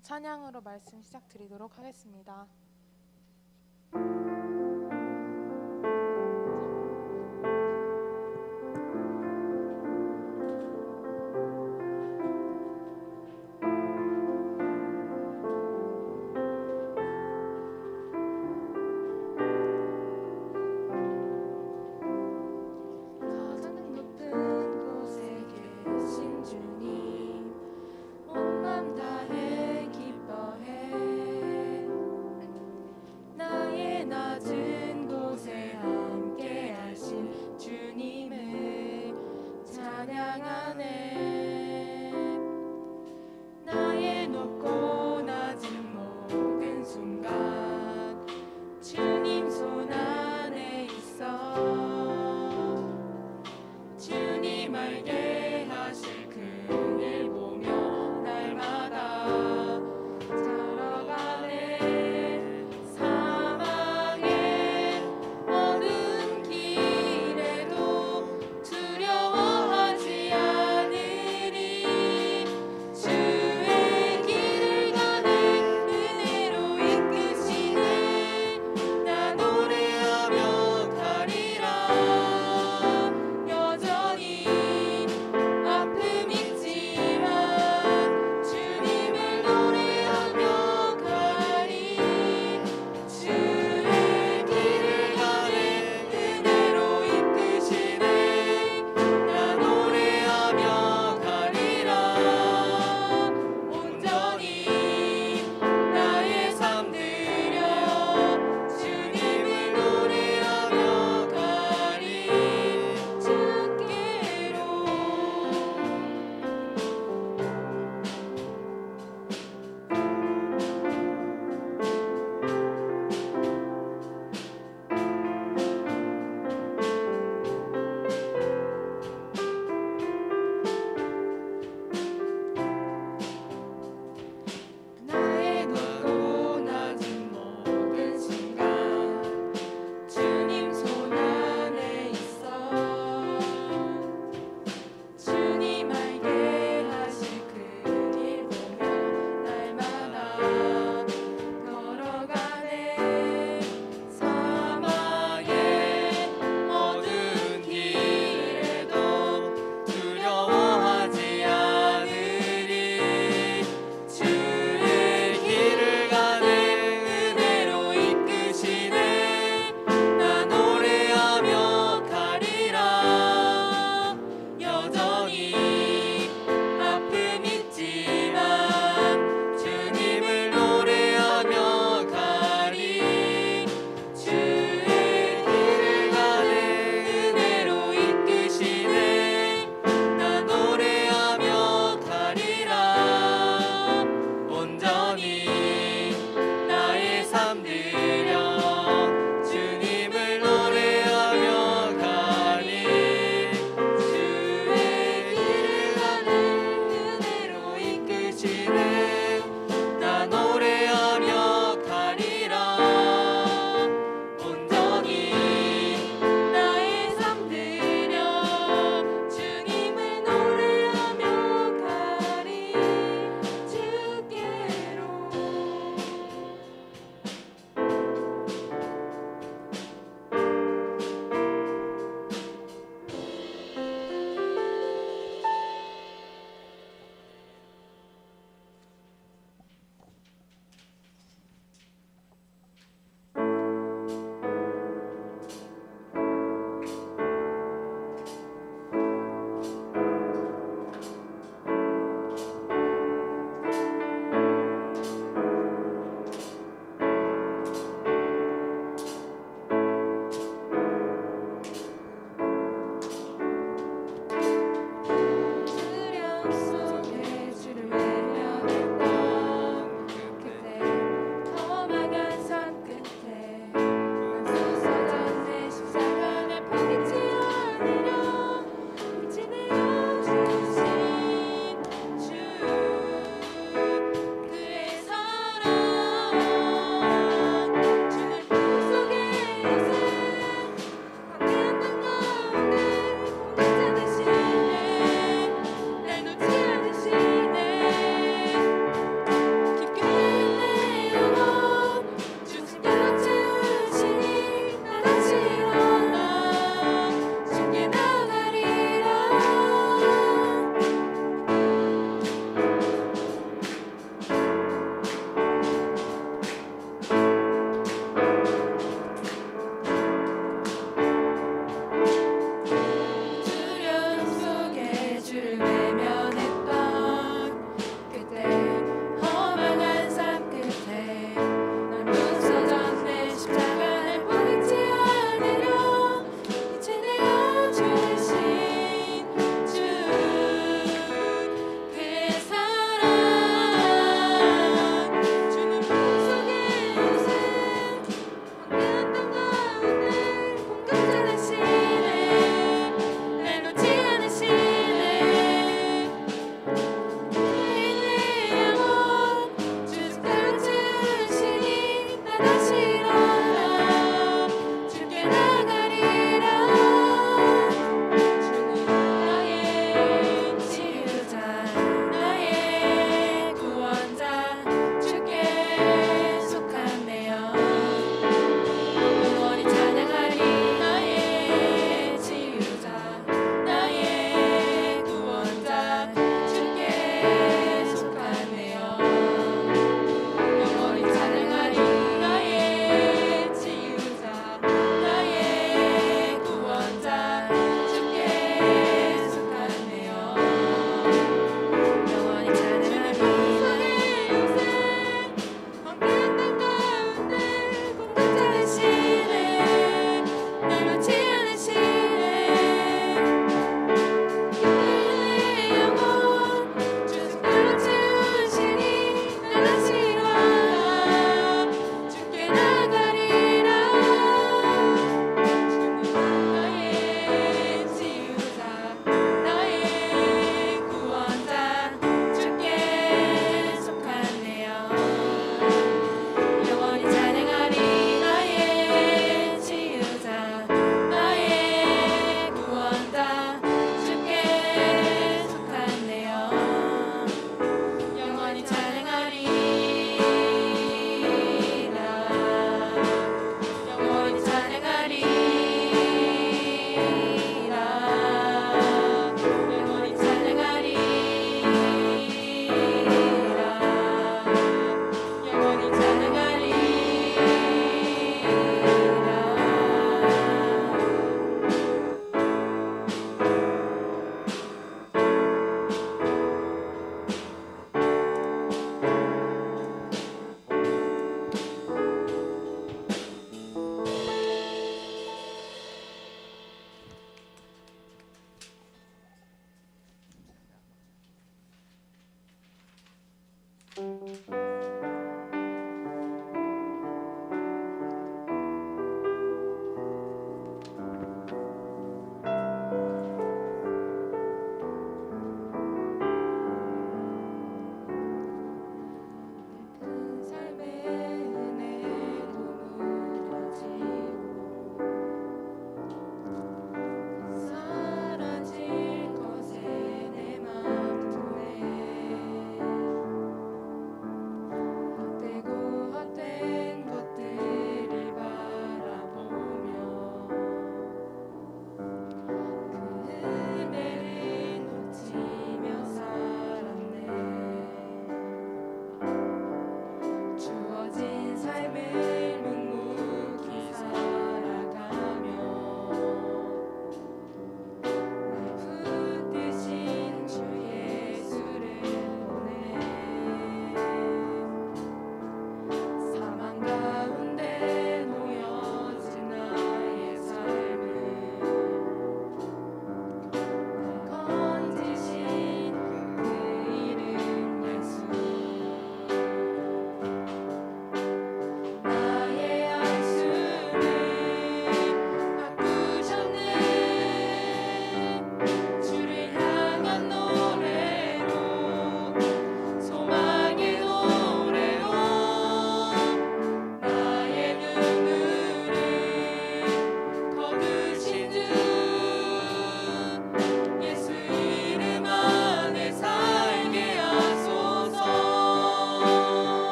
찬양으로 말씀 시작드리도록 하겠습니다. 주님 온 맘 다해 기뻐해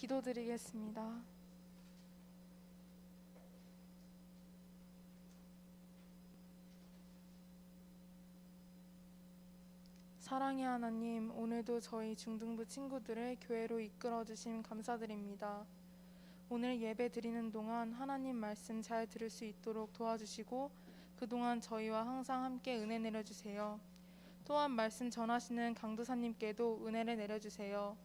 기도드리겠습니다. 사랑의 하나님, 오늘도 저희 중등부 친구들을 교회로 이끌어 주심 감사드립니다. 오늘 예배 드리는 동안 하나님 말씀 잘 들을 수 있도록 도와주시고 그동안 저희와 항상 함께 은혜 내려주세요. 또한 말씀 전하시는 강도사님께도 은혜를 내려주세요.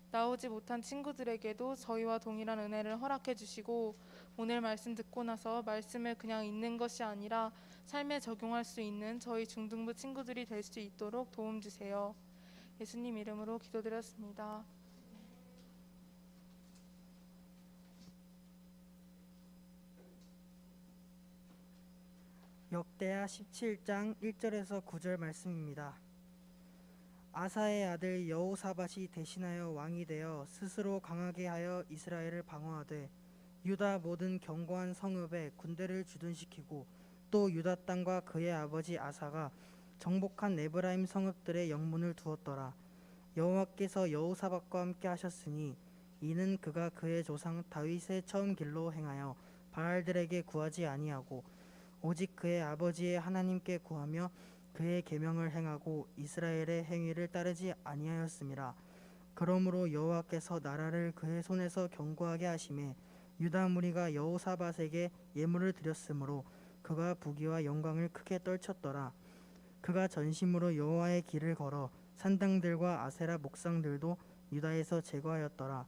나오지 못한 친구들에게도 저희와 동일한 은혜를 허락해 주시고 오늘 말씀 듣고 나서 말씀을 그냥 읽는 것이 아니라 삶에 적용할 수 있는 저희 중등부 친구들이 될 수 있도록 도움 주세요. 예수님 이름으로 기도드렸습니다. 역대하 17장 1절에서 9절 말씀입니다. 아사의 아들 여호사밧이 대신하여 왕이 되어 스스로 강하게 하여 이스라엘을 방어하되 유다 모든 견고한 성읍에 군대를 주둔시키고 또 유다 땅과 그의 아버지 아사가 정복한 에브라임 성읍들의 영문을 두었더라. 여호와께서 여호사밧과 함께 하셨으니 이는 그가 그의 조상 다윗의 처음 길로 행하여 바알들에게 구하지 아니하고 오직 그의 아버지의 하나님께 구하며 그의 계명을 행하고 이스라엘의 행위를 따르지 아니하였음이라. 그러므로 여호와께서 나라를 그의 손에서 견고하게 하심에 유다 무리가 여호사밧에게 예물을 드렸으므로 그가 부귀와 영광을 크게 떨쳤더라. 그가 전심으로 여호와의 길을 걸어 산당들과 아세라 목상들도 유다에서 제거하였더라.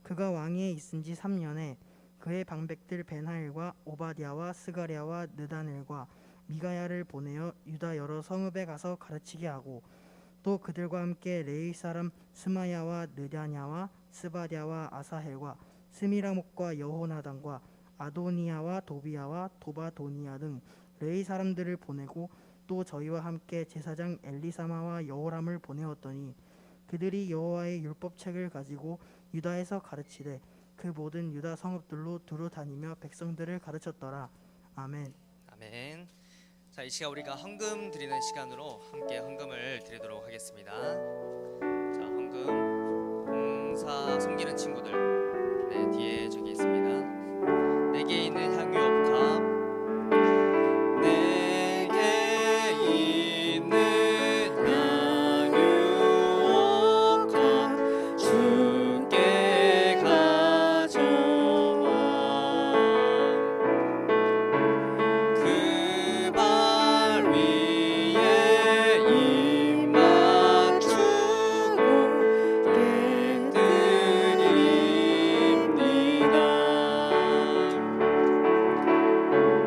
그가 왕위에 있은 지 3년에 그의 방백들 벤하일과 오바댜와 스가랴와 느다넬과 미가야를 보내어 유다 여러 성읍에 가서 가르치게 하고 또 그들과 함께 레위 사람 스마야와 느랴냐와 스바랴와 아사헬과 스미라목과 여호나단과 아도니야와 도비야와 도바도니야 등 레위 사람들을 보내고 또 저희와 함께 제사장 엘리사마와 여호람을 보내었더니 그들이 여호와의 율법책을 가지고 유다에서 가르치되 그 모든 유다 성읍들로 두루 다니며 백성들을 가르쳤더라. 아멘. 아멘. 자, 이 시간 우리가 헌금 드리는 시간으로 함께 헌금을 드리도록 하겠습니다. 자, 헌금 봉사 섬기는 친구들, 네, 뒤에 저기 있습니다. 내게 있는 향유 옥합, 내게 있는 향유 옥합 주께 가져와 그 발 위에 입 맞추고 깨뜨립니다.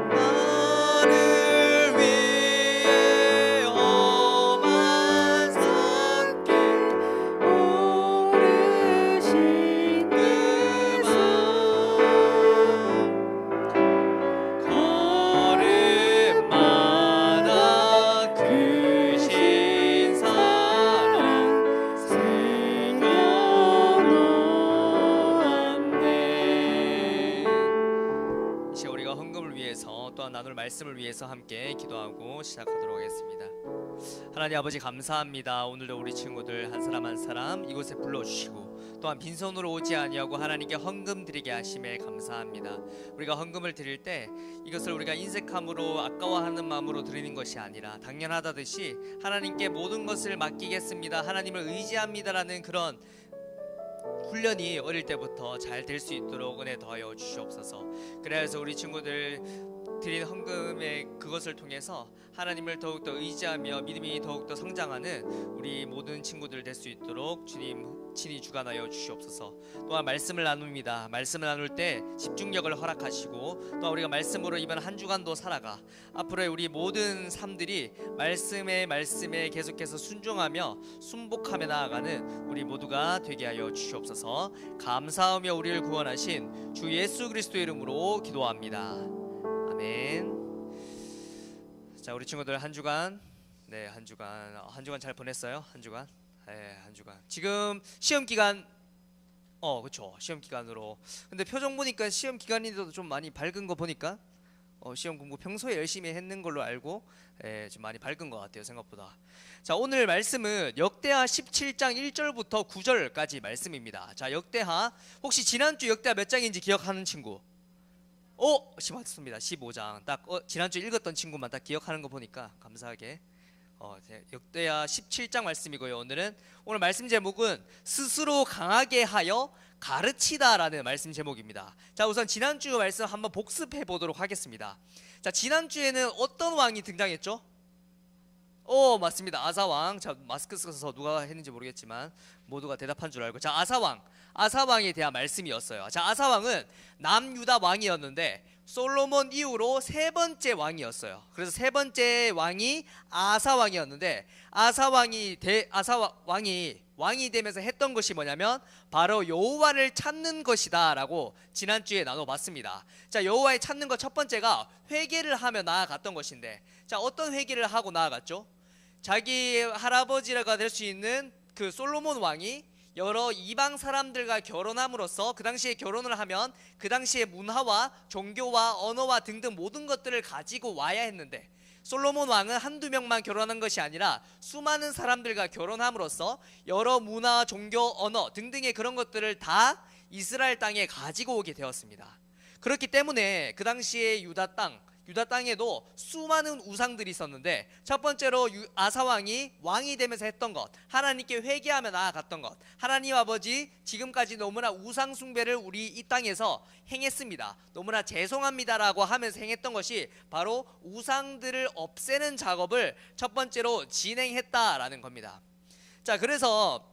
나를 위해 험한 산길 오르신 그만 걸음마다 크신 사랑 새겨놓았네. 이 시간 우리가 헌금을 위해서 또한 나눌 말씀을 위해서 함께 기도하고 시작하도록 하겠습니다. 하나님 아버지 감사합니다. 오늘도 우리 친구들 한 사람 한 사람 이곳에 불러주시고 또한 빈손으로 오지 아니하고 하나님께 헌금 드리게 하심에 감사합니다. 우리가 헌금을 드릴 때 이것을 우리가 인색함으로 아까워하는 마음으로 드리는 것이 아니라 당연하다듯이 하나님께 모든 것을 맡기겠습니다, 하나님을 의지합니다라는 그런 훈련이 어릴 때부터 잘 될 수 있도록 은혜 더하여 주시옵소서. 그래서 우리 친구들 드린 헌금의 그것을 통해서 하나님을 더욱더 의지하며 믿음이 더욱더 성장하는 우리 모든 친구들 될 수 있도록 주님 친히 주관하여 주시옵소서. 또한 말씀을 나눕니다. 말씀을 나눌 때 집중력을 허락하시고 또한 우리가 말씀으로 이번 한 주간도 살아가 앞으로의 우리 모든 삶들이 말씀에 계속해서 순종하며 순복하며 나아가는 우리 모두가 되게 하여 주시옵소서. 감사하며 우리를 구원하신 주 예수 그리스도의 이름으로 기도합니다. 아멘. 자, 우리 친구들 한 주간 한 주간 잘 보냈어요? 한 주간? 네, 한 주간. 지금 시험 기간 그렇죠. 시험 기간으로. 근데 표정 보니까 시험 기간인데도 좀 많이 밝은 거 보니까 시험 공부 평소에 열심히 했는 걸로 알고 좀 많이 밝은 것 같아요, 생각보다. 자, 오늘 말씀은 역대하 17장 1절부터 9절까지 말씀입니다. 자, 역대하 혹시 지난주 역대하 몇 장인지 기억하는 친구? 맞습니다. 15장. 딱 지난주 읽었던 친구만 딱 기억하는 거 보니까 감사하게 역대하 17장 말씀이고요. 오늘 말씀 제목은 스스로 강하게 하여 가르치다라는 말씀 제목입니다. 자, 우선 지난주 말씀 한번 복습해 보도록 하겠습니다. 자, 지난주에는 어떤 왕이 등장했죠? 맞습니다. 아사왕. 자, 마스크 써서 누가 했는지 모르겠지만 모두가 대답한 줄 알고. 자, 아사왕에 대한 말씀이었어요. 자, 아사왕은 남유다 왕이었는데 솔로몬 이후로 세 번째 왕이었어요. 그래서 세 번째 왕이 아사왕이었는데 왕이 되면서 했던 것이 뭐냐면 바로 여호와를 찾는 것이다라고 지난주에 나눠봤습니다. 자, 여호와를 찾는 것 첫 번째가 회개를 하며 나아갔던 것인데, 자, 어떤 회개를 하고 나아갔죠? 자기 할아버지가 될 수 있는 그 솔로몬 왕이 여러 이방 사람들과 결혼함으로써 그 당시에 결혼을 하면 그 당시의 문화와 종교와 언어와 등등 모든 것들을 가지고 와야 했는데, 솔로몬 왕은 한두 명만 결혼한 것이 아니라 수많은 사람들과 결혼함으로써 여러 문화, 종교, 언어 등등의 그런 것들을 다 이스라엘 땅에 가지고 오게 되었습니다. 그렇기 때문에 그 당시에 유다 땅에도 수많은 우상들이 있었는데, 첫 번째로 아사왕이 왕이 되면서 했던 것, 하나님께 회개하며 나아갔던 것, 하나님 아버지 지금까지 너무나 우상 숭배를 우리 이 땅에서 행했습니다, 너무나 죄송합니다라고 하면서 행했던 것이 바로 우상들을 없애는 작업을 첫 번째로 진행했다라는 겁니다. 자, 그래서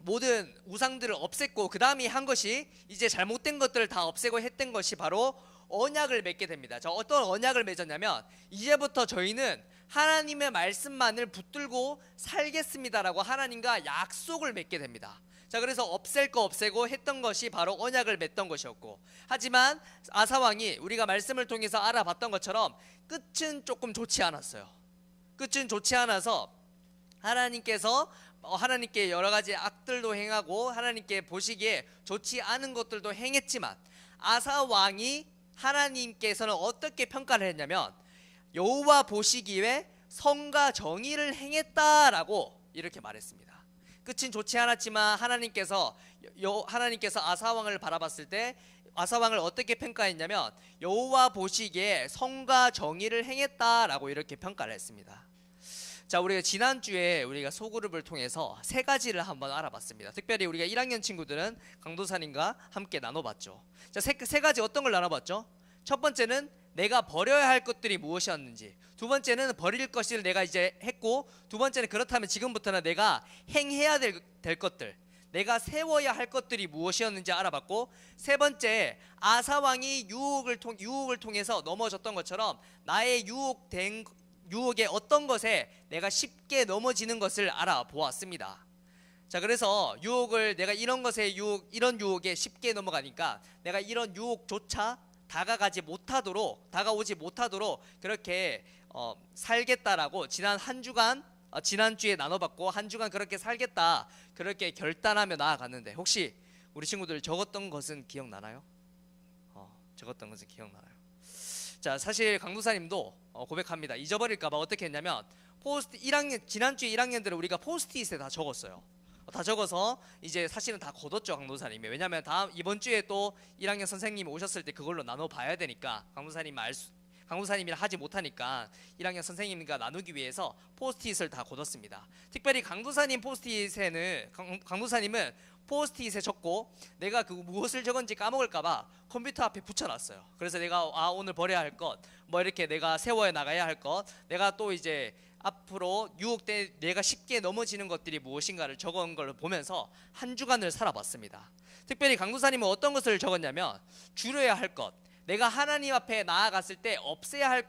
모든 우상들을 없앴고 그 다음에 한 것이, 이제 잘못된 것들을 다 없애고 했던 것이 바로 언약을 맺게 됩니다. 자, 어떤 언약을 맺었냐면 이제부터 저희는 하나님의 말씀만을 붙들고 살겠습니다라고 하나님과 약속을 맺게 됩니다. 자, 그래서 없앨 거 없애고 했던 것이 바로 언약을 맺던 것이었고, 하지만 아사왕이 우리가 말씀을 통해서 알아봤던 것처럼 끝은 조금 좋지 않았어요. 끝은 좋지 않아서 하나님께 여러 가지 악들도 행하고 하나님께 보시기에 좋지 않은 것들도 행했지만, 아사왕이 하나님께서는 어떻게 평가를 했냐면 여호와 보시기에 성과 정의를 행했다라고 이렇게 말했습니다. 끝은 좋지 않았지만 하나님께서 아사왕을 바라봤을 때 아사왕을 어떻게 평가했냐면 여호와 보시기에 성과 정의를 행했다라고 이렇게 평가를 했습니다. 자, 우리가 지난주에 우리가 소그룹을 통해서 세 가지를 한번 알아봤습니다. 특별히 우리가 1학년 친구들은 강도사님과 함께 나눠봤죠. 자, 세 가지 어떤 걸 나눠봤죠? 첫 번째는 내가 버려야 할 것들이 무엇이었는지, 두 번째는 버릴 것을 내가 이제 했고, 두 번째는 그렇다면 지금부터는 내가 행해야 될 것들, 내가 세워야 할 것들이 무엇이었는지 알아봤고, 세 번째, 아사왕이 유혹을 통해서 넘어졌던 것처럼 나의 유혹의 어떤 것에 내가 쉽게 넘어지는 것을 알아보았습니다. 자, 그래서 내가 이런 유혹에 쉽게 넘어가니까 내가 이런 유혹조차 다가오지 못하도록 그렇게 살겠다라고 지난주에 나눠봤고, 한 주간 그렇게 살겠다 그렇게 결단하며 나아갔는데, 혹시 우리 친구들 적었던 것은 기억나나요? 적었던 것은 기억나나요? 자, 사실 강도사님도 고백합니다. 잊어버릴까봐 어떻게 했냐면 지난주에 1학년들은 우리가 포스트잇에 다 적었어요. 다 적어서 이제 사실은 다 걷었죠, 강도사님이. 왜냐면 이번 주에 또 1학년 선생님이 오셨을 때 그걸로 나눠봐야 되니까, 강도사님이라 하지 못하니까 1학년 선생님과 나누기 위해서 포스트잇을 다 걷었습니다. 특별히 강도사님은 포스트잇에 적고 내가 그 무엇을 적은지 까먹을까봐 컴퓨터 앞에 붙여놨어요. 그래서 내가 오늘 버려야 할 것, 뭐 이렇게 내가 세워야 나가야 할 것, 내가 또 이제 앞으로 유혹 때 내가 쉽게 넘어지는 것들이 무엇인가를 적은 걸 보면서 한 주간을 살아봤습니다. 특별히 강도사님은 어떤 것을 적었냐면 줄여야 할 것, 내가 하나님 앞에 나아갔을 때 없애야 할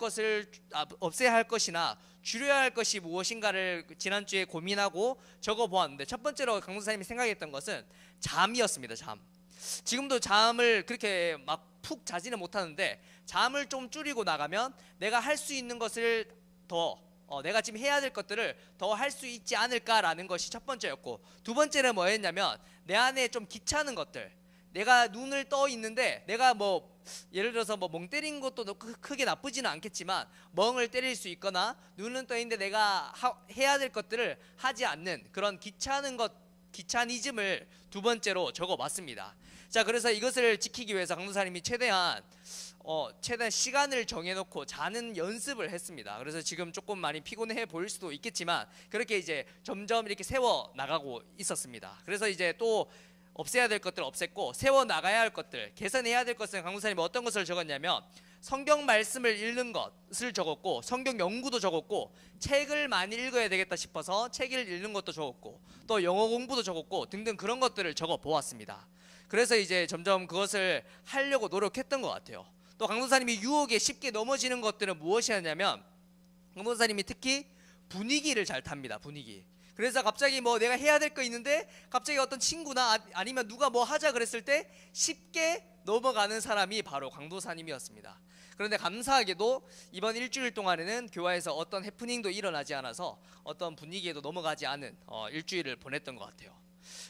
것이나 줄여야 할 것이 무엇인가를 지난주에 고민하고 적어보았는데, 첫 번째로 강도사님이 생각했던 것은 잠이었습니다. 지금도 잠을 그렇게 막 푹 자지는 못하는데 잠을 좀 줄이고 나가면 내가 할 수 있는 것을 내가 지금 해야 될 것들을 더 할 수 있지 않을까라는 것이 첫 번째였고, 두 번째는 뭐였냐면 내 안에 좀 귀찮은 것들, 내가 눈을 떠 있는데 내가 뭐 예를 들어서 뭐 멍 때린 것도 크게 나쁘지는 않겠지만 멍을 때릴 수 있거나 눈은 떠 있는데 내가 해야 될 것들을 하지 않는 그런 귀차니즘을 두 번째로 적어봤습니다. 자, 그래서 이것을 지키기 위해서 강도사님이 최대한 시간을 정해놓고 자는 연습을 했습니다. 그래서 지금 조금 많이 피곤해 보일 수도 있겠지만 그렇게 이제 점점 이렇게 세워 나가고 있었습니다. 그래서 이제 또 없애야 될 것들 없앴고 세워 나가야 할 것들, 개선해야 될 것은 강도사님이 어떤 것을 적었냐면 성경 말씀을 읽는 것을 적었고 성경 연구도 적었고 책을 많이 읽어야 되겠다 싶어서 책을 읽는 것도 적었고 또 영어 공부도 적었고 등등 그런 것들을 적어 보았습니다. 그래서 이제 점점 그것을 하려고 노력했던 것 같아요. 또 강도사님이 유혹에 쉽게 넘어지는 것들은 무엇이었냐면 강도사님이 특히 분위기를 잘 탑니다. 분위기. 그래서 갑자기 뭐 내가 해야 될 거 있는데 갑자기 어떤 친구나 아니면 누가 뭐 하자 그랬을 때 쉽게 넘어가는 사람이 바로 강도사님이었습니다. 그런데 감사하게도 이번 일주일 동안에는 교회에서 어떤 해프닝도 일어나지 않아서 어떤 분위기에도 넘어가지 않은 일주일을 보냈던 것 같아요.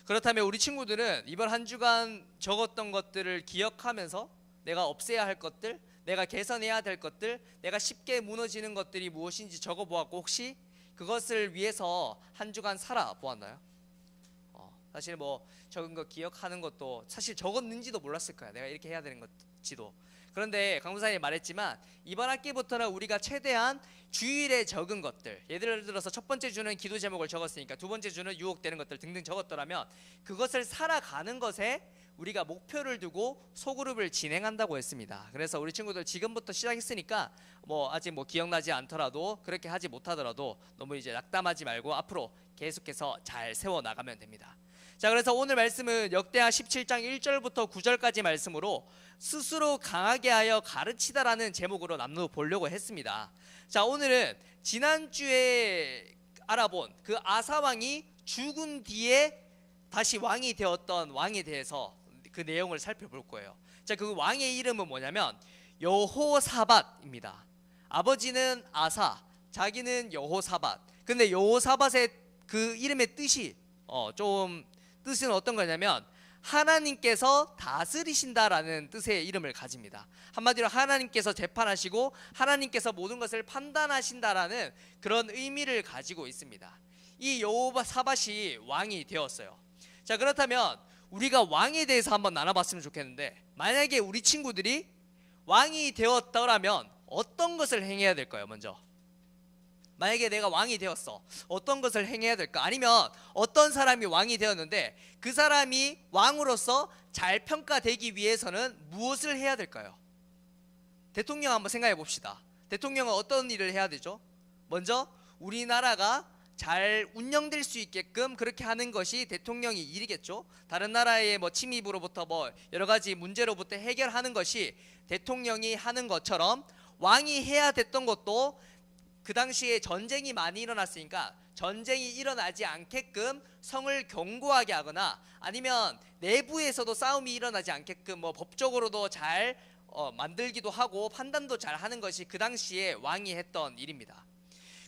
그렇다면 우리 친구들은 이번 한 주간 적었던 것들을 기억하면서 내가 없애야 할 것들, 내가 개선해야 될 것들, 내가 쉽게 무너지는 것들이 무엇인지 적어보았고 혹시 그것을 위해서 한 주간 살아보았나요? 사실 뭐 적은 거 기억하는 것도 사실 적었는지도 몰랐을 거야. 내가 이렇게 해야 되는 것지도. 그런데 강무사님이 말했지만 이번 학기부터는 우리가 최대한 주일에 적은 것들, 예를 들어서 첫 번째 주는 기도 제목을 적었으니까 두 번째 주는 유혹되는 것들 등등 적었더라면 그것을 살아가는 것에 우리가 목표를 두고 소그룹을 진행한다고 했습니다. 그래서 우리 친구들 지금부터 시작했으니까 뭐 아직 뭐 기억나지 않더라도 그렇게 하지 못하더라도 너무 이제 낙담하지 말고 앞으로 계속해서 잘 세워 나가면 됩니다. 자, 그래서 오늘 말씀은 역대하 17장 1절부터 9절까지 말씀으로 스스로 강하게 하여 가르치다라는 제목으로 나누어 보려고 했습니다. 자, 오늘은 지난주에 알아본 그 아사 왕이 죽은 뒤에 다시 왕이 되었던 왕에 대해서 그 내용을 살펴볼 거예요. 자, 그 왕의 이름은 뭐냐면 여호사밧입니다. 아버지는 아사, 자기는 여호사밧. 근데 여호사밧의 그 이름의 뜻이 뜻은 어떤 거냐면 하나님께서 다스리신다라는 뜻의 이름을 가집니다. 한마디로 하나님께서 재판하시고 하나님께서 모든 것을 판단하신다라는 그런 의미를 가지고 있습니다. 이 여호사밧이 왕이 되었어요. 자, 그렇다면 우리가 왕에 대해서 한번 나눠봤으면 좋겠는데 만약에 우리 친구들이 왕이 되었더라면 어떤 것을 행해야 될까요? 먼저 만약에 내가 왕이 되었어, 어떤 것을 행해야 될까? 아니면 어떤 사람이 왕이 되었는데 그 사람이 왕으로서 잘 평가되기 위해서는 무엇을 해야 될까요? 대통령 한번 생각해 봅시다. 대통령은 어떤 일을 해야 되죠? 먼저 우리나라가 잘 운영될 수 있게끔 그렇게 하는 것이 대통령의 일이겠죠. 다른 나라의 뭐 침입으로부터 뭐 여러 가지 문제로부터 해결하는 것이 대통령이 하는 것처럼 왕이 해야 됐던 것도 그 당시에 전쟁이 많이 일어났으니까 전쟁이 일어나지 않게끔 성을 견고하게 하거나 아니면 내부에서도 싸움이 일어나지 않게끔 뭐 법적으로도 잘 만들기도 하고 판단도 잘 하는 것이 그 당시에 왕이 했던 일입니다.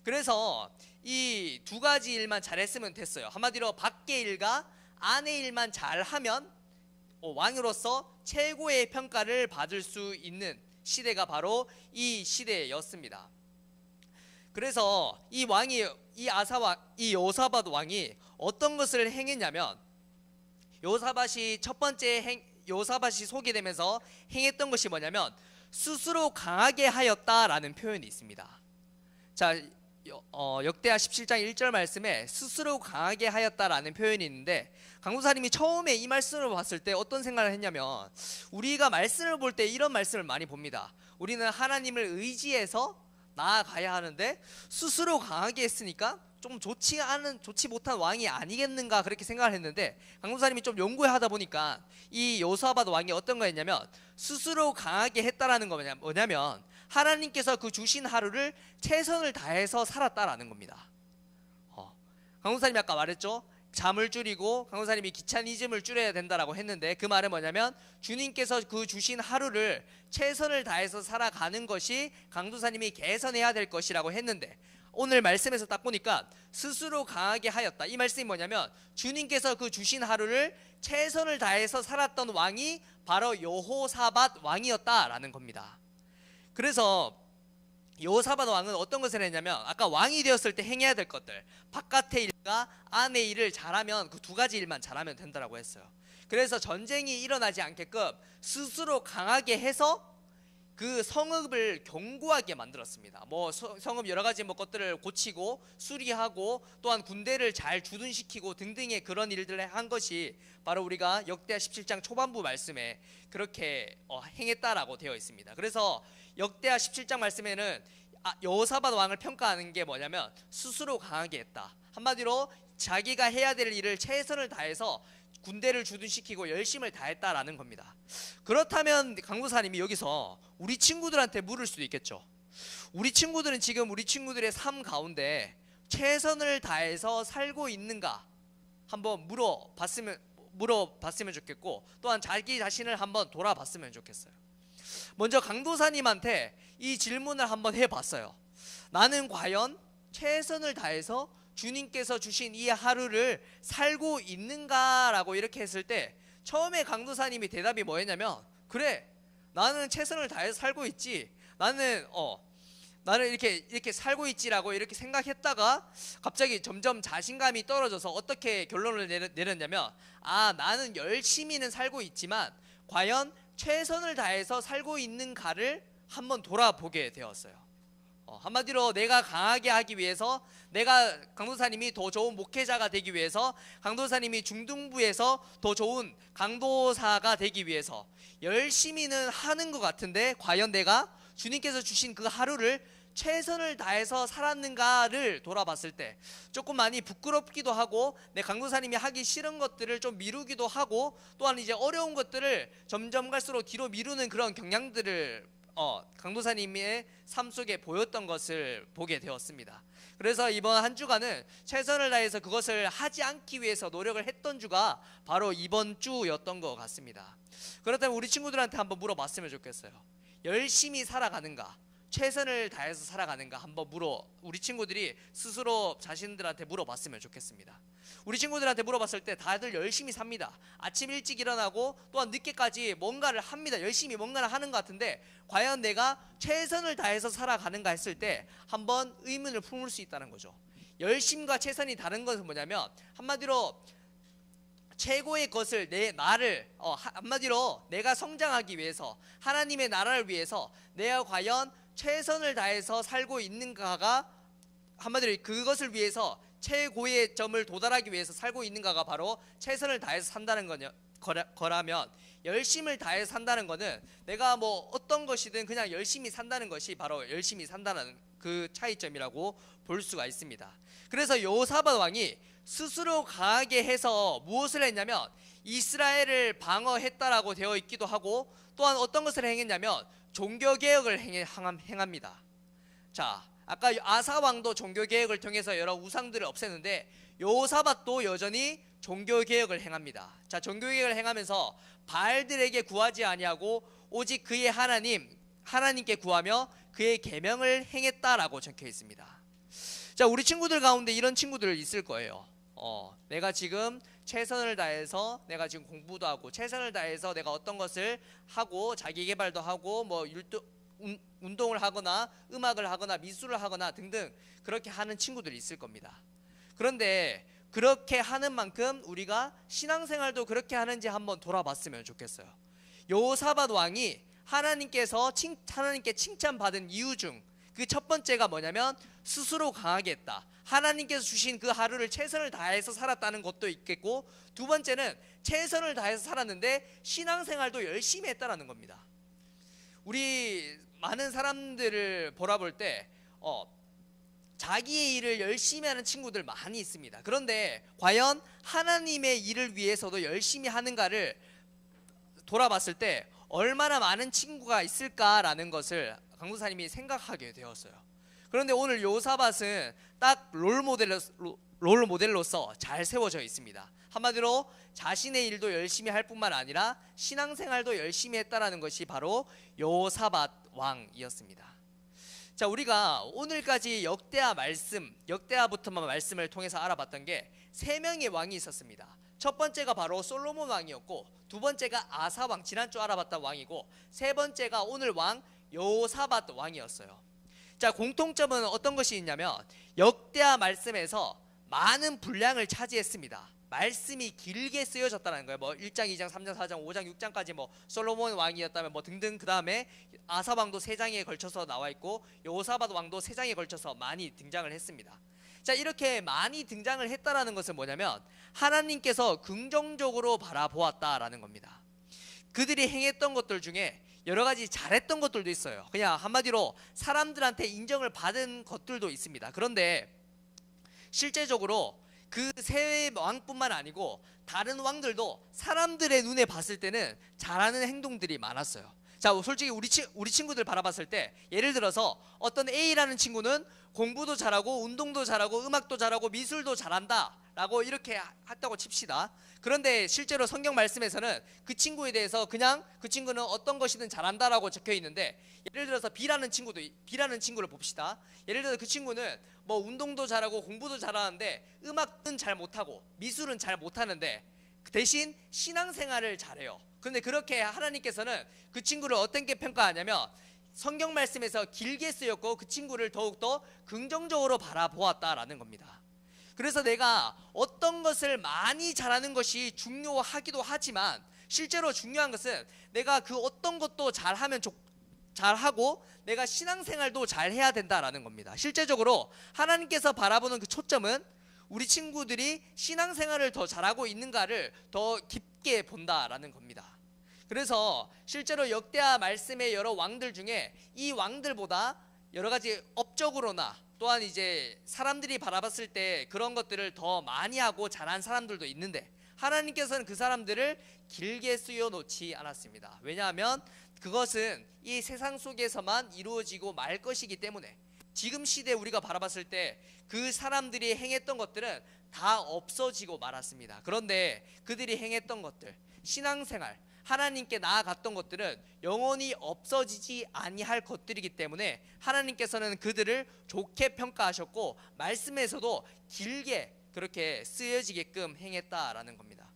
그래서 이 두 가지 일만 잘했으면 됐어요. 한마디로 밖의 일과 안의 일만 잘하면 왕으로서 최고의 평가를 받을 수 있는 시대가 바로 이 시대였습니다. 그래서 이 왕이 이 여호사밧 왕이 어떤 것을 행했냐면 여호사밧이 첫 번째 여호사밧이 소개되면서 행했던 것이 뭐냐면 스스로 강하게 하였다라는 표현이 있습니다. 자, 역대하 17장 1절 말씀에 스스로 강하게 하였다라는 표현이 있는데 강도사님이 처음에 이 말씀을 봤을 때 어떤 생각을 했냐면 우리가 말씀을 볼 때 이런 말씀을 많이 봅니다. 우리는 하나님을 의지해서 나아가야 하는데 스스로 강하게 했으니까 좀 좋지 못한 왕이 아니겠는가 그렇게 생각을 했는데 강도사님이 좀 연구하다 보니까 이 여호사밧 왕이 어떤 거였냐면 스스로 강하게 했다라는 거 뭐냐면 하나님께서 그 주신 하루를 최선을 다해서 살았다라는 겁니다. 강도사님이 아까 말했죠. 잠을 줄이고 강도사님이 귀차니즘을 줄여야 된다라고 했는데 그 말은 뭐냐면 주님께서 그 주신 하루를 최선을 다해서 살아가는 것이 강도사님이 개선해야 될 것이라고 했는데 오늘 말씀에서 딱 보니까 스스로 강하게 하였다. 이 말씀이 뭐냐면 주님께서 그 주신 하루를 최선을 다해서 살았던 왕이 바로 여호사밧 왕이었다라는 겁니다. 그래서 여호사밧 왕은 어떤 것을 했냐면 아까 왕이 되었을 때 행해야 될 것들, 바깥의 일과 안의 일을 잘하면 그 두 가지 일만 잘하면 된다라고 했어요. 그래서 전쟁이 일어나지 않게끔 스스로 강하게 해서 그 성읍을 견고하게 만들었습니다. 뭐 성읍 여러 가지 뭐 것들을 고치고 수리하고 또한 군대를 잘 주둔시키고 등등의 그런 일들을 한 것이 바로 우리가 역대하 17장 초반부 말씀에 그렇게 행했다라고 되어 있습니다. 그래서 역대하 17장 말씀에는 여호사밧 왕을 평가하는 게 뭐냐면 스스로 강하게 했다. 한마디로 자기가 해야 될 일을 최선을 다해서 군대를 주둔시키고 열심을 다했다라는 겁니다. 그렇다면 강도사님이 여기서 우리 친구들한테 물을 수도 있겠죠. 우리 친구들은 지금 우리 친구들의 삶 가운데 최선을 다해서 살고 있는가 한번 물어봤으면 좋겠고, 또한 자기 자신을 한번 돌아봤으면 좋겠어요. 먼저 강도사님한테 이 질문을 한번 해봤어요. 나는 과연 최선을 다해서 주님께서 주신 이 하루를 살고 있는가라고 이렇게 했을 때 처음에 강도사님이 대답이 뭐였냐면, 그래, 나는 최선을 다해서 살고 있지, 나는 이렇게 살고 있지라고 이렇게 생각했다가 갑자기 점점 자신감이 떨어져서 어떻게 결론을 내렸냐면, 나는 열심히는 살고 있지만 과연 최선을 다해서 살고 있는가를 한번 돌아보게 되었어요. 한마디로 내가 강하게 하기 위해서, 내가 강도사님이 더 좋은 목회자가 되기 위해서, 강도사님이 중등부에서 더 좋은 강도사가 되기 위해서 열심히는 하는 것 같은데 과연 내가 주님께서 주신 그 하루를 최선을 다해서 살았는가를 돌아봤을 때 조금 많이 부끄럽기도 하고, 내 강도사님이 하기 싫은 것들을 좀 미루기도 하고, 또한 이제 어려운 것들을 점점 갈수록 뒤로 미루는 그런 경향들을 강도사님의 삶 속에 보였던 것을 보게 되었습니다. 그래서 이번 한 주간은 최선을 다해서 그것을 하지 않기 위해서 노력을 했던 주가 바로 이번 주였던 것 같습니다. 그렇다면 우리 친구들한테 한번 물어봤으면 좋겠어요. 열심히 살아가는가, 최선을 다해서 살아가는가 한번 우리 친구들이 스스로 자신들한테 물어봤으면 좋겠습니다. 우리 친구들한테 물어봤을 때 다들 열심히 삽니다. 아침 일찍 일어나고 또한 늦게까지 뭔가를 합니다. 열심히 뭔가를 하는 것 같은데 과연 내가 최선을 다해서 살아가는가 했을 때 한번 의문을 품을 수 있다는 거죠. 열심과 최선이 다른 것은 뭐냐면, 한마디로 최고의 것을 한마디로 내가 성장하기 위해서, 하나님의 나라를 위해서 내가 과연 최선을 다해서 살고 있는가가, 한마디로 그것을 위해서 최고의 점을 도달하기 위해서 살고 있는가가 바로 최선을 다해서 산다는 거라면, 열심을 다해서 산다는 거는 내가 뭐 어떤 것이든 그냥 열심히 산다는 것이 바로 열심히 산다는 그 차이점이라고 볼 수가 있습니다. 그래서 여호사밧 왕이 스스로 강하게 해서 무엇을 했냐면 이스라엘을 방어했다라고 되어 있기도 하고, 또한 어떤 것을 행했냐면 종교개혁을 행합니다. 자, 아까 아사 왕도 종교개혁을 통해서 여러 우상들을 없앴는데 여호사밧도 여전히 종교개혁을 행합니다. 자, 종교개혁을 행하면서 바알들에게 구하지 아니하고 오직 그의 하나님께 구하며 그의 계명을 행했다라고 적혀 있습니다. 자, 우리 친구들 가운데 이런 친구들 있을 거예요. 내가 지금 최선을 다해서 내가 지금 공부도 하고 최선을 다해서 내가 어떤 것을 하고 자기 개발도 하고 뭐 운동을 하거나 음악을 하거나 미술을 하거나 등등 그렇게 하는 친구들이 있을 겁니다. 그런데 그렇게 하는 만큼 우리가 신앙생활도 그렇게 하는지 한번 돌아봤으면 좋겠어요. 여호사밧 왕이 하나님께 칭찬받은 이유 중 그 첫 번째가 뭐냐면 스스로 강하게 했다. 하나님께서 주신 그 하루를 최선을 다해서 살았다는 것도 있겠고, 두 번째는 최선을 다해서 살았는데 신앙생활도 열심히 했다는 겁니다. 우리 많은 사람들을 돌아볼 때 자기의 일을 열심히 하는 친구들 많이 있습니다. 그런데 과연 하나님의 일을 위해서도 열심히 하는가를 돌아봤을 때 얼마나 많은 친구가 있을까라는 것을 강도사님이 생각하게 되었어요. 그런데 오늘 여호사밧은 딱 롤모델로서 잘 세워져 있습니다. 한마디로 자신의 일도 열심히 할 뿐만 아니라 신앙생활도 열심히 했다라는 것이 바로 여호사밧 왕이었습니다. 자, 우리가 오늘까지 역대하부터만 말씀을 통해서 알아봤던 게 세 명의 왕이 있었습니다. 첫 번째가 바로 솔로몬 왕이었고, 두 번째가 아사 왕, 지난주 알아봤던 왕이고, 세 번째가 오늘 왕 여호사밧 왕이었어요. 자, 공통점은 어떤 것이 있냐면 역대하 말씀에서 많은 분량을 차지했습니다. 말씀이 길게 쓰여졌다는 거예요. 뭐 1장, 2장, 3장, 4장, 5장, 6장까지 뭐 솔로몬 왕이었다면 뭐 등등, 그 다음에 아사 왕도 3장에 걸쳐서 나와 있고 여호사밧 왕도 3장에 걸쳐서 많이 등장을 했습니다. 자, 이렇게 많이 등장을 했다라는 것은 뭐냐면 하나님께서 긍정적으로 바라보았다라는 겁니다. 그들이 행했던 것들 중에 여러 가지 잘했던 것들도 있어요. 그냥 한마디로 사람들한테 인정을 받은 것들도 있습니다. 그런데 실제적으로 그 세 왕뿐만 아니고 다른 왕들도 사람들의 눈에 봤을 때는 잘하는 행동들이 많았어요. 자, 솔직히 우리 친구들 바라봤을 때 예를 들어서 어떤 A라는 친구는 공부도 잘하고 운동도 잘하고 음악도 잘하고 미술도 잘한다 라고 이렇게 했다고 칩시다. 그런데 실제로 성경 말씀에서는 그 친구에 대해서 그냥 그 친구는 어떤 것이든 잘한다라고 적혀 있는데, 예를 들어서 B라는 친구를 봅시다. 예를 들어서 그 친구는 뭐 운동도 잘하고 공부도 잘하는데 음악은 잘 못하고 미술은 잘 못하는데 대신 신앙생활을 잘해요. 그런데 그렇게 하나님께서는 그 친구를 어떻게 평가하냐면 성경 말씀에서 길게 쓰였고 그 친구를 더욱더 긍정적으로 바라보았다라는 겁니다. 그래서 내가 어떤 것을 많이 잘하는 것이 중요하기도 하지만 실제로 중요한 것은 내가 그 어떤 것도 잘하고 내가 신앙생활도 잘 해야 된다라는 겁니다. 실제적으로 하나님께서 바라보는 그 초점은 우리 친구들이 신앙생활을 더 잘하고 있는가를 더 깊게 본다라는 겁니다. 그래서 실제로 역대하 말씀의 여러 왕들 중에 이 왕들보다 여러 가지 업적으로나 또한 이제 사람들이 바라봤을 때 그런 것들을 더 많이 하고 잘한 사람들도 있는데 하나님께서는 그 사람들을 길게 쓰여 놓지 않았습니다. 왜냐하면 그것은 이 세상 속에서만 이루어지고 말 것이기 때문에 지금 시대에 우리가 바라봤을 때 그 사람들이 행했던 것들은 다 없어지고 말았습니다. 그런데 그들이 행했던 것들, 신앙생활, 하나님께 나아갔던 것들은 영원히 없어지지 아니할 것들이기 때문에 하나님께서는 그들을 좋게 평가하셨고 말씀에서도 길게 그렇게 쓰여지게끔 행했다라는 겁니다.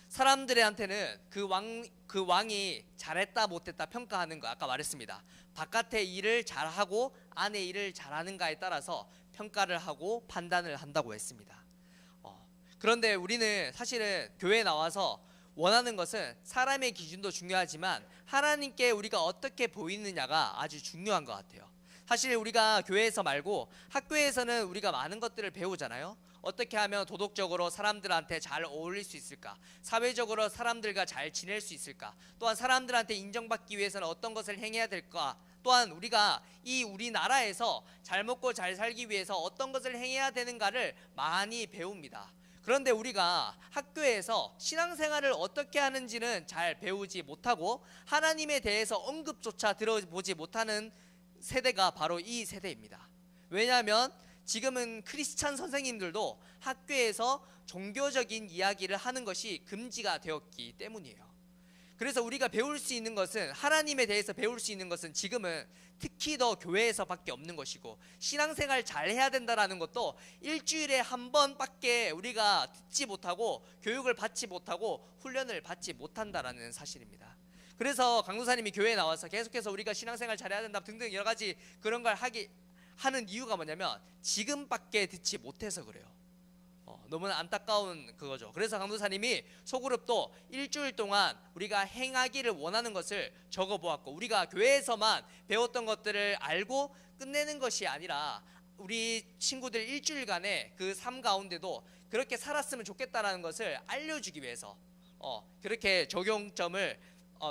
사람들한테는 그 왕이 잘했다 못했다 평가하는 거 아까 말했습니다. 바깥의 일을 잘하고 안의 일을 잘하는가에 따라서 평가를 하고 판단을 한다고 했습니다. 그런데 우리는 사실은 교회에 나와서 원하는 것은 사람의 기준도 중요하지만 하나님께 우리가 어떻게 보이느냐가 아주 중요한 것 같아요. 사실 우리가 교회에서 말고 학교에서는 우리가 많은 것들을 배우잖아요. 어떻게 하면 도덕적으로 사람들한테 잘 어울릴 수 있을까? 사회적으로 사람들과 잘 지낼 수 있을까? 또한 사람들한테 인정받기 위해서는 어떤 것을 행해야 될까? 또한 우리가 이 우리나라에서 잘 먹고 잘 살기 위해서 어떤 것을 행해야 되는가를 많이 배웁니다. 그런데 우리가 학교에서 신앙생활을 어떻게 하는지는 잘 배우지 못하고 하나님에 대해서 언급조차 들어보지 못하는 세대가 바로 이 세대입니다. 왜냐하면 지금은 크리스찬 선생님들도 학교에서 종교적인 이야기를 하는 것이 금지가 되었기 때문이에요. 그래서 우리가 배울 수 있는 것은 하나님에 대해서 배울 수 있는 것은 지금은 특히 더 교회에서밖에 없는 것이고 신앙생활 잘 해야 된다라는 것도 일주일에 한 번밖에 우리가 듣지 못하고 교육을 받지 못하고 훈련을 받지 못한다라는 사실입니다. 그래서 강도사님이 교회에 나와서 계속해서 우리가 신앙생활 잘해야 된다 등등 여러 가지 그런 걸 하는 이유가 뭐냐면 지금밖에 듣지 못해서 그래요. 너무나 안타까운 그거죠. 그래서 강도사님이 소그룹도 일주일 동안 우리가 행하기를 원하는 것을 적어보았고 우리가 교회에서만 배웠던 것들을 알고 끝내는 것이 아니라 우리 친구들 일주일간의 그 삶 가운데도 그렇게 살았으면 좋겠다라는 것을 알려주기 위해서 그렇게 적용점을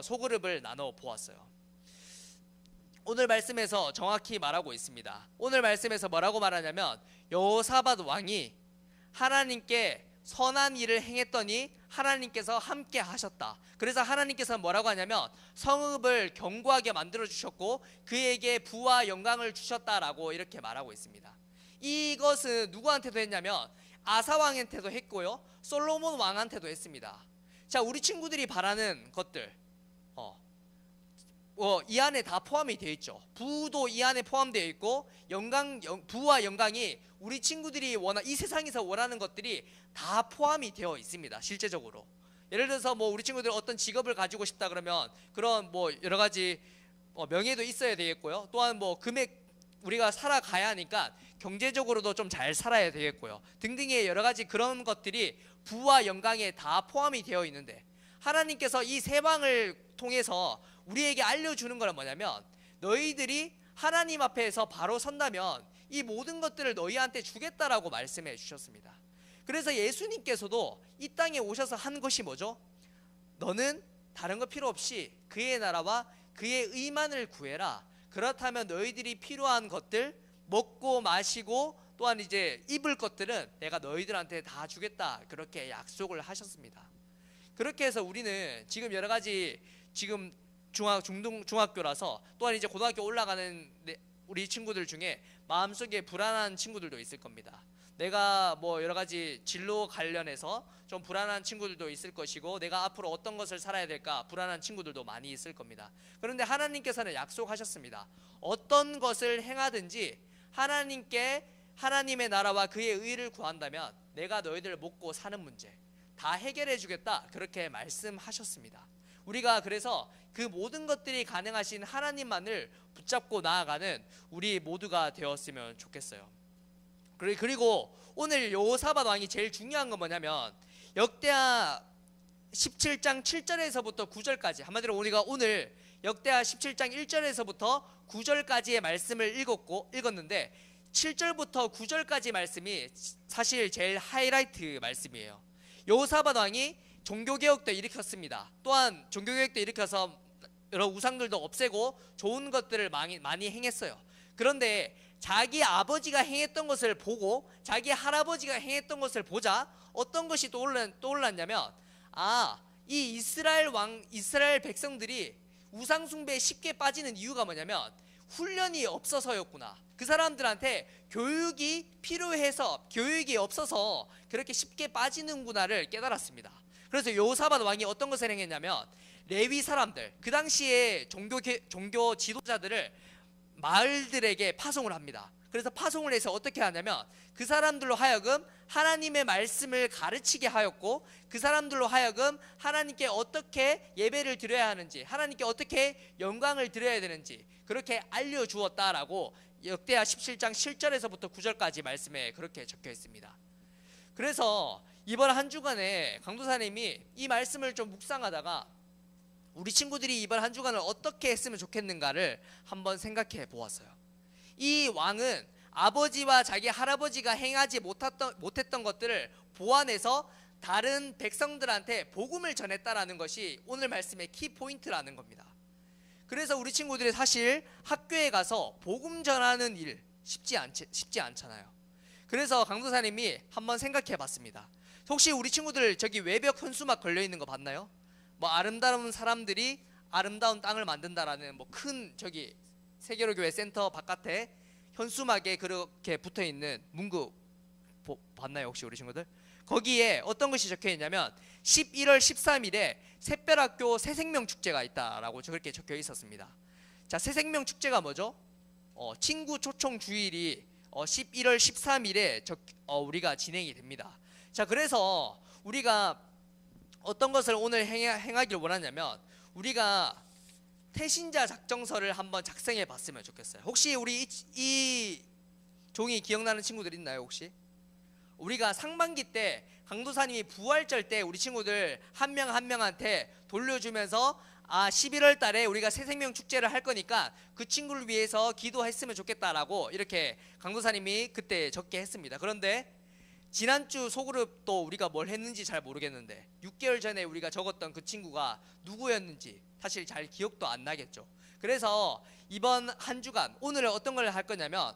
소그룹을 나눠 보았어요. 오늘 말씀에서 정확히 말하고 있습니다. 오늘 말씀에서 뭐라고 말하냐면 여호사밧 왕이 하나님께 선한 일을 행했더니 하나님께서 함께 하셨다. 그래서 하나님께서 뭐라고 하냐면 성읍을 견고하게 만들어 주셨고 그에게 부와 영광을 주셨다라고 이렇게 말하고 있습니다. 이것은 누구한테도 했냐면 아사 왕한테도 했고요 솔로몬 왕한테도 했습니다. 자, 우리 친구들이 바라는 것들 이 안에 다 포함이 되어 있죠. 부도 이 안에 포함되어 있고 부와 영광이 우리 친구들이 이 세상에서 원하는 것들이 다 포함이 되어 있습니다. 실제적으로 예를 들어서 뭐 우리 친구들 어떤 직업을 가지고 싶다 그러면 그런 뭐 여러 가지 명예도 있어야 되겠고요. 또한 뭐 우리가 살아가야 하니까 경제적으로도 좀 잘 살아야 되겠고요. 등등의 여러 가지 그런 것들이 부와 영광에 다 포함이 되어 있는데, 하나님께서 이 세 방을 통해서 우리에게 알려주는 건 뭐냐면, 너희들이 하나님 앞에서 바로 선다면 이 모든 것들을 너희한테 주겠다라고 말씀해 주셨습니다. 그래서 예수님께서도 이 땅에 오셔서 한 것이 뭐죠? 너는 다른 거 필요 없이 그의 나라와 그의 의만을 구해라. 그렇다면 너희들이 필요한 것들, 먹고 마시고 또한 이제 입을 것들은 내가 너희들한테 다 주겠다, 그렇게 약속을 하셨습니다. 그렇게 해서 우리는 지금 여러 가지, 지금 중학교라서 또한 이제 고등학교 올라가는 우리 친구들 중에 마음속에 불안한 친구들도 있을 겁니다. 내가 뭐 여러 가지 진로 관련해서 좀 불안한 친구들도 있을 것이고, 내가 앞으로 어떤 것을 살아야 될까 불안한 친구들도 많이 있을 겁니다. 그런데 하나님께서는 약속하셨습니다. 어떤 것을 행하든지 하나님의 나라와 그의 의를 구한다면 내가 너희들을 먹고 사는 문제 다 해결해 주겠다, 그렇게 말씀하셨습니다. 우리가 그래서 그 모든 것들이 가능하신 하나님만을 붙잡고 나아가는 우리 모두가 되었으면 좋겠어요. 그리고 오늘 여호사밧 왕이 제일 중요한 건 뭐냐면, 역대하 17장 7절에서부터 9절까지, 한마디로 우리가 오늘 역대하 17장 1절에서부터 9절까지의 말씀을 읽었는데 7절부터 9절까지 말씀이 사실 제일 하이라이트 말씀이에요. 여호사밧 왕이 종교개혁도 일으켰습니다. 또한 종교개혁도 일으켜서 여러 우상들도 없애고 좋은 것들을 많이 행했어요. 그런데 자기 아버지가 행했던 것을 보고 자기 할아버지가 행했던 것을 보자 어떤 것이 떠올랐냐면, 이 이스라엘 백성들이 우상 숭배에 쉽게 빠지는 이유가 뭐냐면 훈련이 없어서였구나. 그 사람들한테 교육이 필요해서, 교육이 없어서 그렇게 쉽게 빠지는구나를 깨달았습니다. 그래서 여호사밧 왕이 어떤 것을 행했냐면, 레위 사람들, 그 당시에 종교 지도자들을 마을들에게 파송을 합니다. 그래서 파송을 해서 어떻게 하냐면, 그 사람들로 하여금 하나님의 말씀을 가르치게 하였고, 그 사람들로 하여금 하나님께 어떻게 예배를 드려야 하는지, 하나님께 어떻게 영광을 드려야 되는지 그렇게 알려주었다라고 역대하 17장 7절에서부터 9절까지 말씀에 그렇게 적혀 있습니다. 그래서 이번 한 주간에 강도사님이 이 말씀을 좀 묵상하다가 우리 친구들이 이번 한 주간을 어떻게 했으면 좋겠는가를 한번 생각해 보았어요. 이 왕은 아버지와 자기 할아버지가 행하지 못했던 것들을 보완해서 다른 백성들한테 복음을 전했다라는 것이 오늘 말씀의 키포인트라는 겁니다. 그래서 우리 친구들이 사실 학교에 가서 복음 전하는 일 쉽지 않잖아요. 그래서 강도사님이 한번 생각해 봤습니다. 혹시 우리 친구들 저기 외벽 현수막 걸려 있는 거 봤나요? 뭐 아름다운 사람들이 아름다운 땅을 만든다라는 뭐 큰 저기 세계로교회 센터 바깥에 현수막에 그렇게 붙어 있는 문구 봤나요 혹시 우리 친구들? 거기에 어떤 것이 적혀 있냐면 11월 13일에 샛별학교 새생명 축제가 있다라고 그렇게 적혀 있었습니다. 자, 새생명 축제가 뭐죠? 친구 초청 주일이 11월 13일에 우리가 진행이 됩니다. 자, 그래서 우리가 어떤 것을 오늘 행하길 원하냐면, 우리가 태신자 작정서를 한번 작성해 봤으면 좋겠어요. 혹시 우리 이 종이 기억나는 친구들 있나요 혹시? 우리가 상반기 때 강도사님이 부활절 때 우리 친구들 한 명 한 명한테 돌려주면서 11월 달에 우리가 새생명 축제를 할 거니까 그 친구를 위해서 기도했으면 좋겠다라고 이렇게 강도사님이 그때 적게 했습니다. 그런데 지난주 소그룹도 우리가 뭘 했는지 잘 모르겠는데 6개월 전에 우리가 적었던 그 친구가 누구였는지 사실 잘 기억도 안 나겠죠. 그래서 이번 한 주간 오늘 어떤 걸 할 거냐면,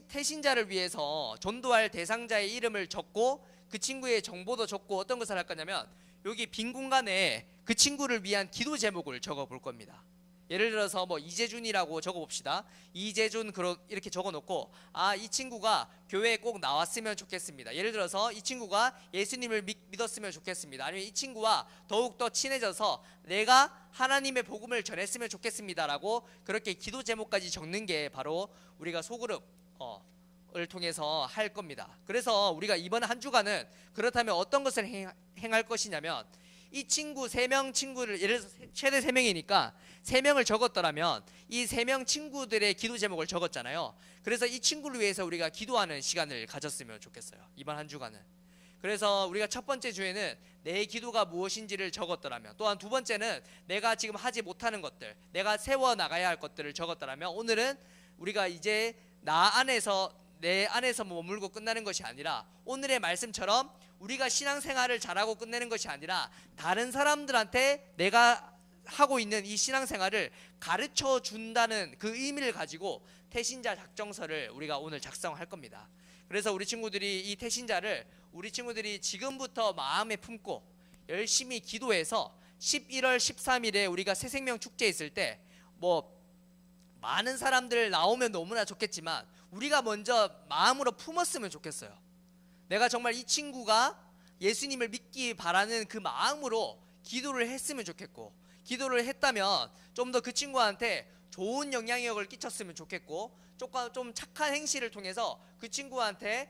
태신자를 위해서 전도할 대상자의 이름을 적고 그 친구의 정보도 적고 어떤 것을 할 거냐면, 여기 빈 공간에 그 친구를 위한 기도 제목을 적어 볼 겁니다. 예를 들어서 뭐 이재준이라고 적어봅시다. 이재준 이렇게 적어놓고 이 친구가 교회에 꼭 나왔으면 좋겠습니다. 예를 들어서 이 친구가 예수님을 믿었으면 좋겠습니다. 아니면 이 친구와 더욱더 친해져서 내가 하나님의 복음을 전했으면 좋겠습니다라고 그렇게 기도 제목까지 적는 게 바로 우리가 소그룹을 통해서 할 겁니다. 그래서 우리가 이번 한 주간은 그렇다면 어떤 것을 행할 것이냐면, 이 친구 3명 친구를, 예를 들어서 최대 3명이니까 3명을 적었더라면 이 3명 친구들의 기도 제목을 적었잖아요. 그래서 이 친구를 위해서 우리가 기도하는 시간을 가졌으면 좋겠어요, 이번 한 주간은. 그래서 우리가 첫 번째 주에는 내 기도가 무엇인지를 적었더라면, 또한 두 번째는 내가 지금 하지 못하는 것들, 내가 세워나가야 할 것들을 적었더라면, 오늘은 우리가 이제 내 안에서 머물고 끝나는 것이 아니라, 오늘의 말씀처럼 우리가 신앙생활을 잘하고 끝내는 것이 아니라 다른 사람들한테 내가 하고 있는 이 신앙생활을 가르쳐 준다는 그 의미를 가지고 태신자 작정서를 우리가 오늘 작성할 겁니다. 그래서 우리 친구들이 이 태신자를 우리 친구들이 지금부터 마음에 품고 열심히 기도해서 11월 13일에 우리가 새생명 축제 있을 때 많은 사람들 나오면 너무나 좋겠지만 우리가 먼저 마음으로 품었으면 좋겠어요. 내가 정말 이 친구가 예수님을 믿기 바라는 그 마음으로 기도를 했으면 좋겠고, 기도를 했다면 좀 더 그 친구한테 좋은 영향력을 끼쳤으면 좋겠고, 좀 착한 행실을 통해서 그 친구한테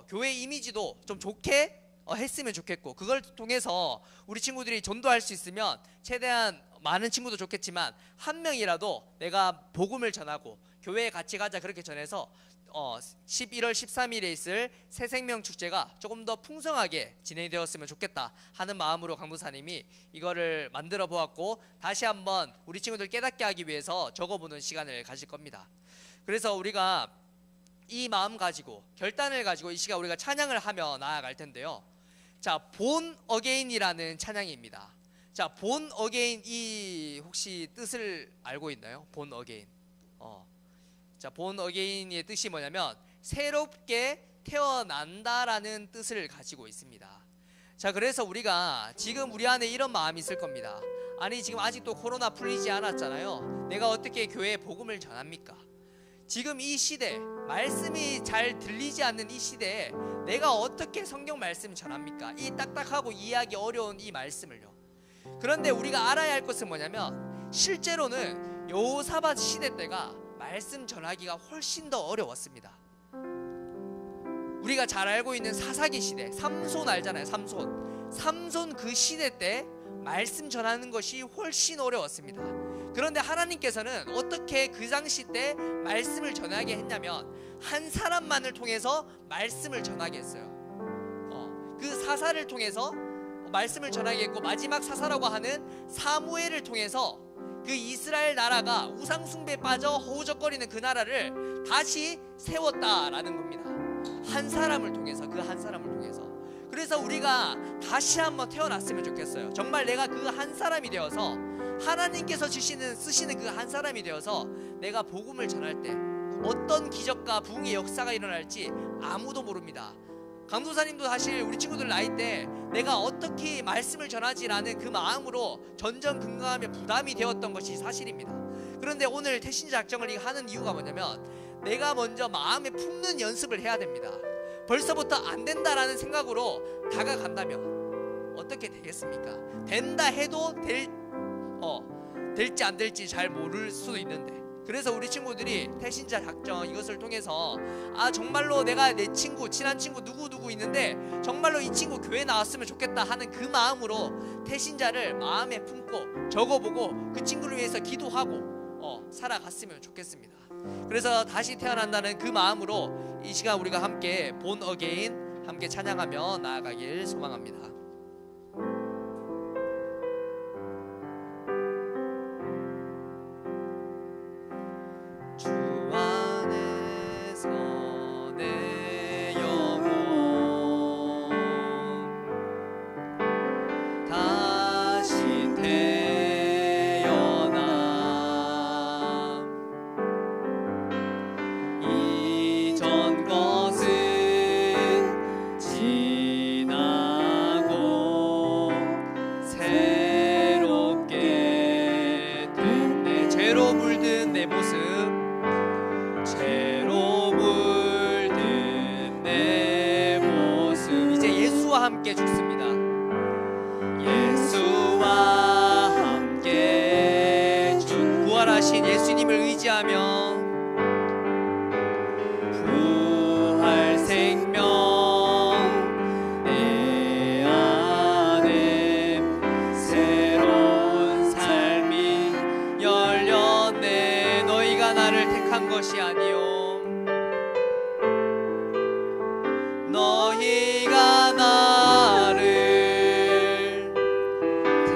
교회 이미지도 좀 좋게 했으면 좋겠고, 그걸 통해서 우리 친구들이 전도할 수 있으면 최대한 많은 친구도 좋겠지만 한 명이라도 내가 복음을 전하고 교회에 같이 가자 그렇게 전해서 11월 13일에 있을 새생명 축제가 조금 더 풍성하게 진행되었으면 좋겠다 하는 마음으로 강도사님이 이거를 만들어 보았고, 다시 한번 우리 친구들 깨닫게 하기 위해서 적어보는 시간을 가질 겁니다. 그래서 우리가 이 마음 가지고, 결단을 가지고 이 시간 우리가 찬양을 하며 나아갈 텐데요. 자, 본 어게인이라는 찬양입니다. 자, 본 어게인, 이 혹시 뜻을 알고 있나요? 본 어게인. 자, 본 어게인의 뜻이 뭐냐면 새롭게 태어난다라는 뜻을 가지고 있습니다. 자, 그래서 우리가 지금 우리 안에 이런 마음이 있을 겁니다. 아니, 지금 아직도 코로나 풀리지 않았잖아요. 내가 어떻게 교회에 복음을 전합니까? 지금 이 시대, 말씀이 잘 들리지 않는 이 시대에 내가 어떻게 성경 말씀 전합니까? 이 딱딱하고 이해하기 어려운 이 말씀을요. 그런데 우리가 알아야 할 것은 뭐냐면, 실제로는 여호사밧 시대 때가 말씀 전하기가 훨씬 더 어려웠습니다. 우리가 잘 알고 있는 사사기 시대, 삼손 알잖아요. 삼손 그 시대 때 말씀 전하는 것이 훨씬 어려웠습니다. 그런데 하나님께서는 어떻게 그 당시 때 말씀을 전하게 했냐면, 한 사람만을 통해서 말씀을 전하게 했어요. 그 사사를 통해서 말씀을 전하게 했고, 마지막 사사라고 하는 사무엘을 통해서 그 이스라엘 나라가 우상 숭배에 빠져 허우적거리는 그 나라를 다시 세웠다라는 겁니다. 한 사람을 통해서, 그 한 사람을 통해서. 그래서 우리가 다시 한번 태어났으면 좋겠어요. 정말 내가 그 한 사람이 되어서, 하나님께서 쓰시는 그 한 사람이 되어서 내가 복음을 전할 때 어떤 기적과 부흥의 역사가 일어날지 아무도 모릅니다. 강도사님도 사실 우리 친구들 나이 때 내가 어떻게 말씀을 전하지라는 그 마음으로 전전긍긍하며 부담이 되었던 것이 사실입니다. 그런데 오늘 태신자 작정을 하는 이유가 뭐냐면, 내가 먼저 마음에 품는 연습을 해야 됩니다. 벌써부터 안 된다라는 생각으로 다가간다면 어떻게 되겠습니까? 된다 해도 될지 안 될지 잘 모를 수도 있는데, 그래서 우리 친구들이 태신자 작정 이것을 통해서 정말로 내가 내 친구, 친한 친구 누구 있는데 정말로 이 친구 교회 나왔으면 좋겠다 하는 그 마음으로 태신자를 마음에 품고 적어보고 그 친구를 위해서 기도하고 살아갔으면 좋겠습니다. 그래서 다시 태어난다는 그 마음으로 이 시간 우리가 함께 본 어게인 함께 찬양하며 나아가길 소망합니다. 주 안에서 내 영혼 다시 태어나 이전 것은 지나고 예수님을 의지하며 부활 생명 내 안에 새로운 삶이 열렸네. 너희가 나를 택한 것이 아니요 너희가 나를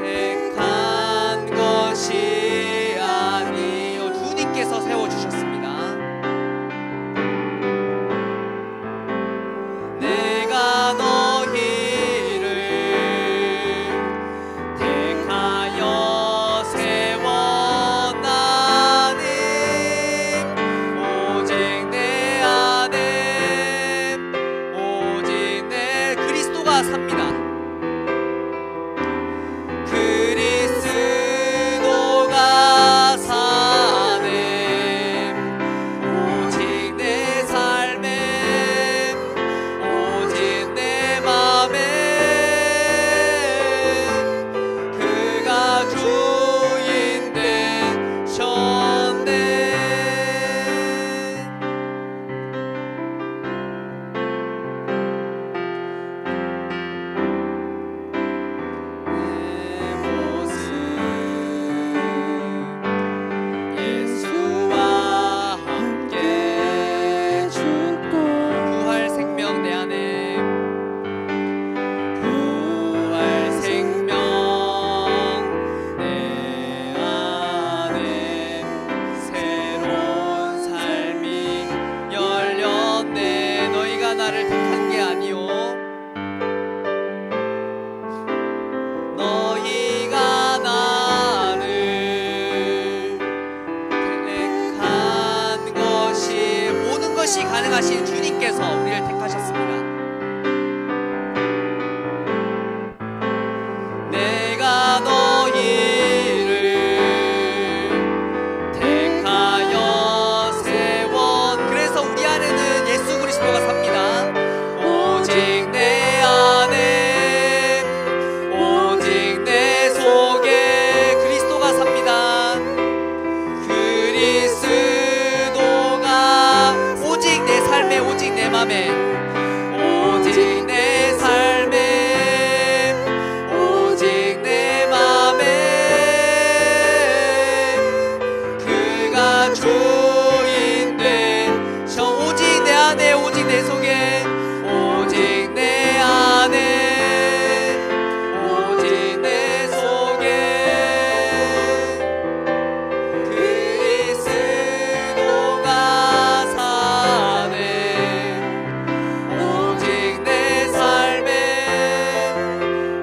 택한 것이 아니요 주님께서 세워주셨습니다. 내가 너희를 택하여 세웠나니 오직 내 안에 오직 내 그리스도가 삽니다. 그리스도가 사네. 오직 내 삶에 오직 내 맘에 그가 주인 되셨네. 내 모습 예수와 함께 죽고 부활 생명 내 안에 부활 생명 내 안에 새로운 삶이 열렸네. 너희가 나를 택한 게 아니오 너희가 나를 택한 것이 모든 것이 가능하신 주님께서 우리를 택하셨습니다. 내가 너희를 택하여 세웠 그래서 우리 안에는 예수 그리스도가 삽니다. 오직 내 안에 오직 내 속에 그리스도가 삽니다. 그리스도가 오직 내 삶에 오직 내 맘에 오직 내 삶에 오직 내 맘에 그가 주인 되셔. 오직 내 안에 오직 내 속에 오직 내 안에 오직 내 속에 그리스도가 사네. 오직 내 삶에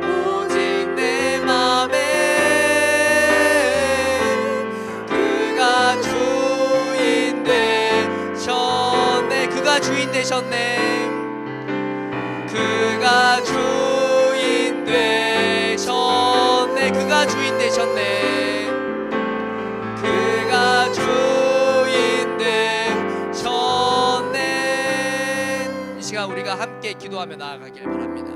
오직 내 맘에 그가 주인 되셨네. 그가 주인 되셨네. 그가 주인 되셨네. 그가 주인 되셨네. 그가 주인 되셨네. 이 시간 우리가 함께 기도하며 나아가길 바랍니다.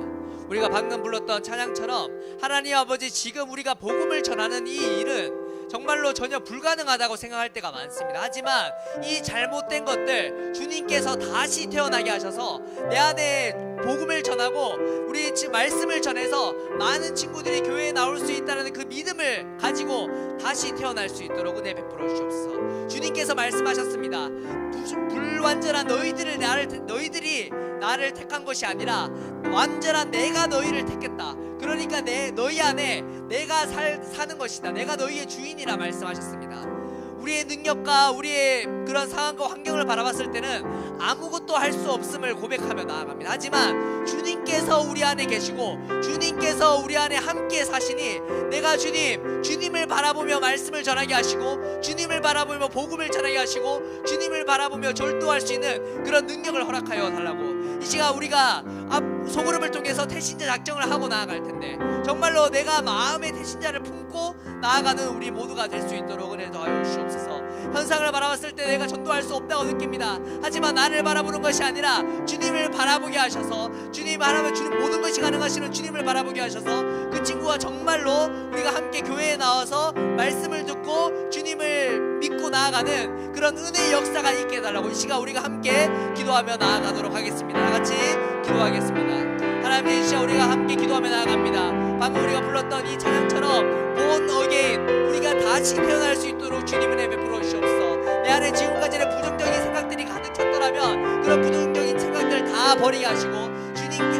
우리가 방금 불렀던 찬양처럼 하나님 아버지 지금 우리가 복음을 전하는 이 일은 정말로 전혀 불가능하다고 생각할 때가 많습니다. 하지만 이 잘못된 것들 주님께서 다시 태어나게 하셔서 내 안에 복음을 전하고 우리 말씀을 전해서 많은 친구들이 교회에 나올 수 있다는 그 믿음을 가지고 다시 태어날 수 있도록 은혜 베풀어 주시옵소서. 주님께서 말씀하셨습니다. 불완전한 너희들이 나를 택한 것이 아니라 완전한 내가 너희를 택했다. 그러니까 너희 안에 내가 사는 것이다. 내가 너희의 주인이라 말씀하셨습니다. 우리의 능력과 우리의 그런 상황과 환경을 바라봤을 때는 아무것도 할 수 없음을 고백하며 나아갑니다. 하지만 주님께서 우리 안에 계시고 주님께서 우리 안에 함께 사시니 내가 주님을 바라보며 말씀을 전하게 하시고 주님을 바라보며 복음을 전하게 하시고 주님을 바라보며 절도할 수 있는 그런 능력을 허락하여 달라고. 이 시간 우리가 소그룹을 통해서 태신자 작정을 하고 나아갈 텐데 정말로 내가 마음의 태신자를 품고 나아가는 우리 모두가 될 수 있도록 은혜 더하여 주시옵소서. 현상을 바라봤을 때 내가 전도할 수 없다고 느낍니다. 하지만 나를 바라보는 것이 아니라 주님을 바라보게 하셔서 주님 바라보면 주님 모든 것이 가능하시는 주님을 바라보게 하셔서 그 친구가 정말로 우리가 함께 교회에 나와서 말씀을 듣고 그리고 주님을 믿고 나아가는 그런 은혜의 역사가 있게 해달라고 이 시간 우리가 함께 기도하며 나아가도록 하겠습니다. 다같이 기도하겠습니다. 하나님, 이 시간 우리가 함께 기도하며 나아갑니다. 방금 우리가 불렀던 이 찬양처럼 born again, 우리가 다시 태어날 수 있도록 주님의 은혜 베풀어 주시옵소서. 내 안에 지금까지는 부정적인 생각들이 가득 찼더라면 그런 부정적인 생각들 다 버리게 하시고 주님이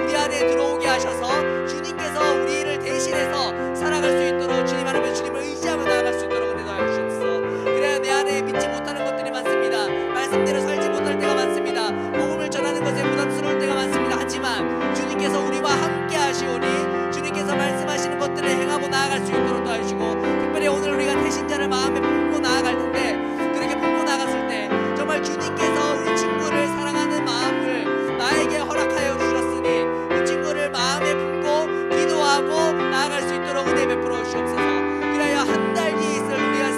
우리 안에 들어오게 하셔서 주님께서 우리를 대신해서 살아갈 수 있도록 주님 안에 주님을 의지하며 나아갈 수 있도록 은혜 더하여 주옵소서. 그래야 내 안에 믿지 못하는 것들이 많습니다. 말씀대로 살지 못할 때가 많습니다. 복음을 전하는 것에 부담스러울 때가 많습니다. 하지만 주님께서 우리와 함께 하시오니 주님께서 말씀하시는 것들을 행하고 나아갈 수 있도록 도와주시고, 특별히 오늘 우리가 대신자를 마음에 품고 나아갈 텐데 그렇게 품고 나갔을 때 정말 주님께서 우리 친구를 사랑하는 마음을 나에게 허락하여 주셨으니 그 친구를 마음에 품고 기도하고 나아갈 수 있도록 은혜 베풀어 주시옵소서. 그래야 한 달 뒤에 있을 우리가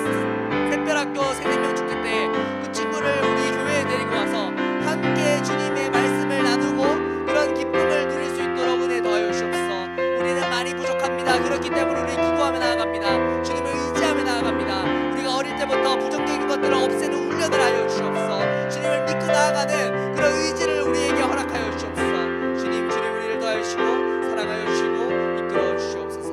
샛별학교 새생명 축제 때 그 친구를 우리 교회에 데리고 와서 함께 주님의 말씀을 나누고 그런 기쁨을 누릴 수 있도록 은혜 더하여 주시옵소서. 우리는 많이 부족합니다. 그렇기 때문에 우리 기도하며 나아갑니다. 주님을 의지하며 나아갑니다. 우리가 어릴 때부터 부정적인 것들을 없애는 훈련을 하여 주시옵소서. 주님을 믿고 나아가는 그런 의지를 우리에게 허락하여 주시옵소서. 주님 우리를 더하여 주시고 사랑하여 주시고 이끌어 주시옵소서.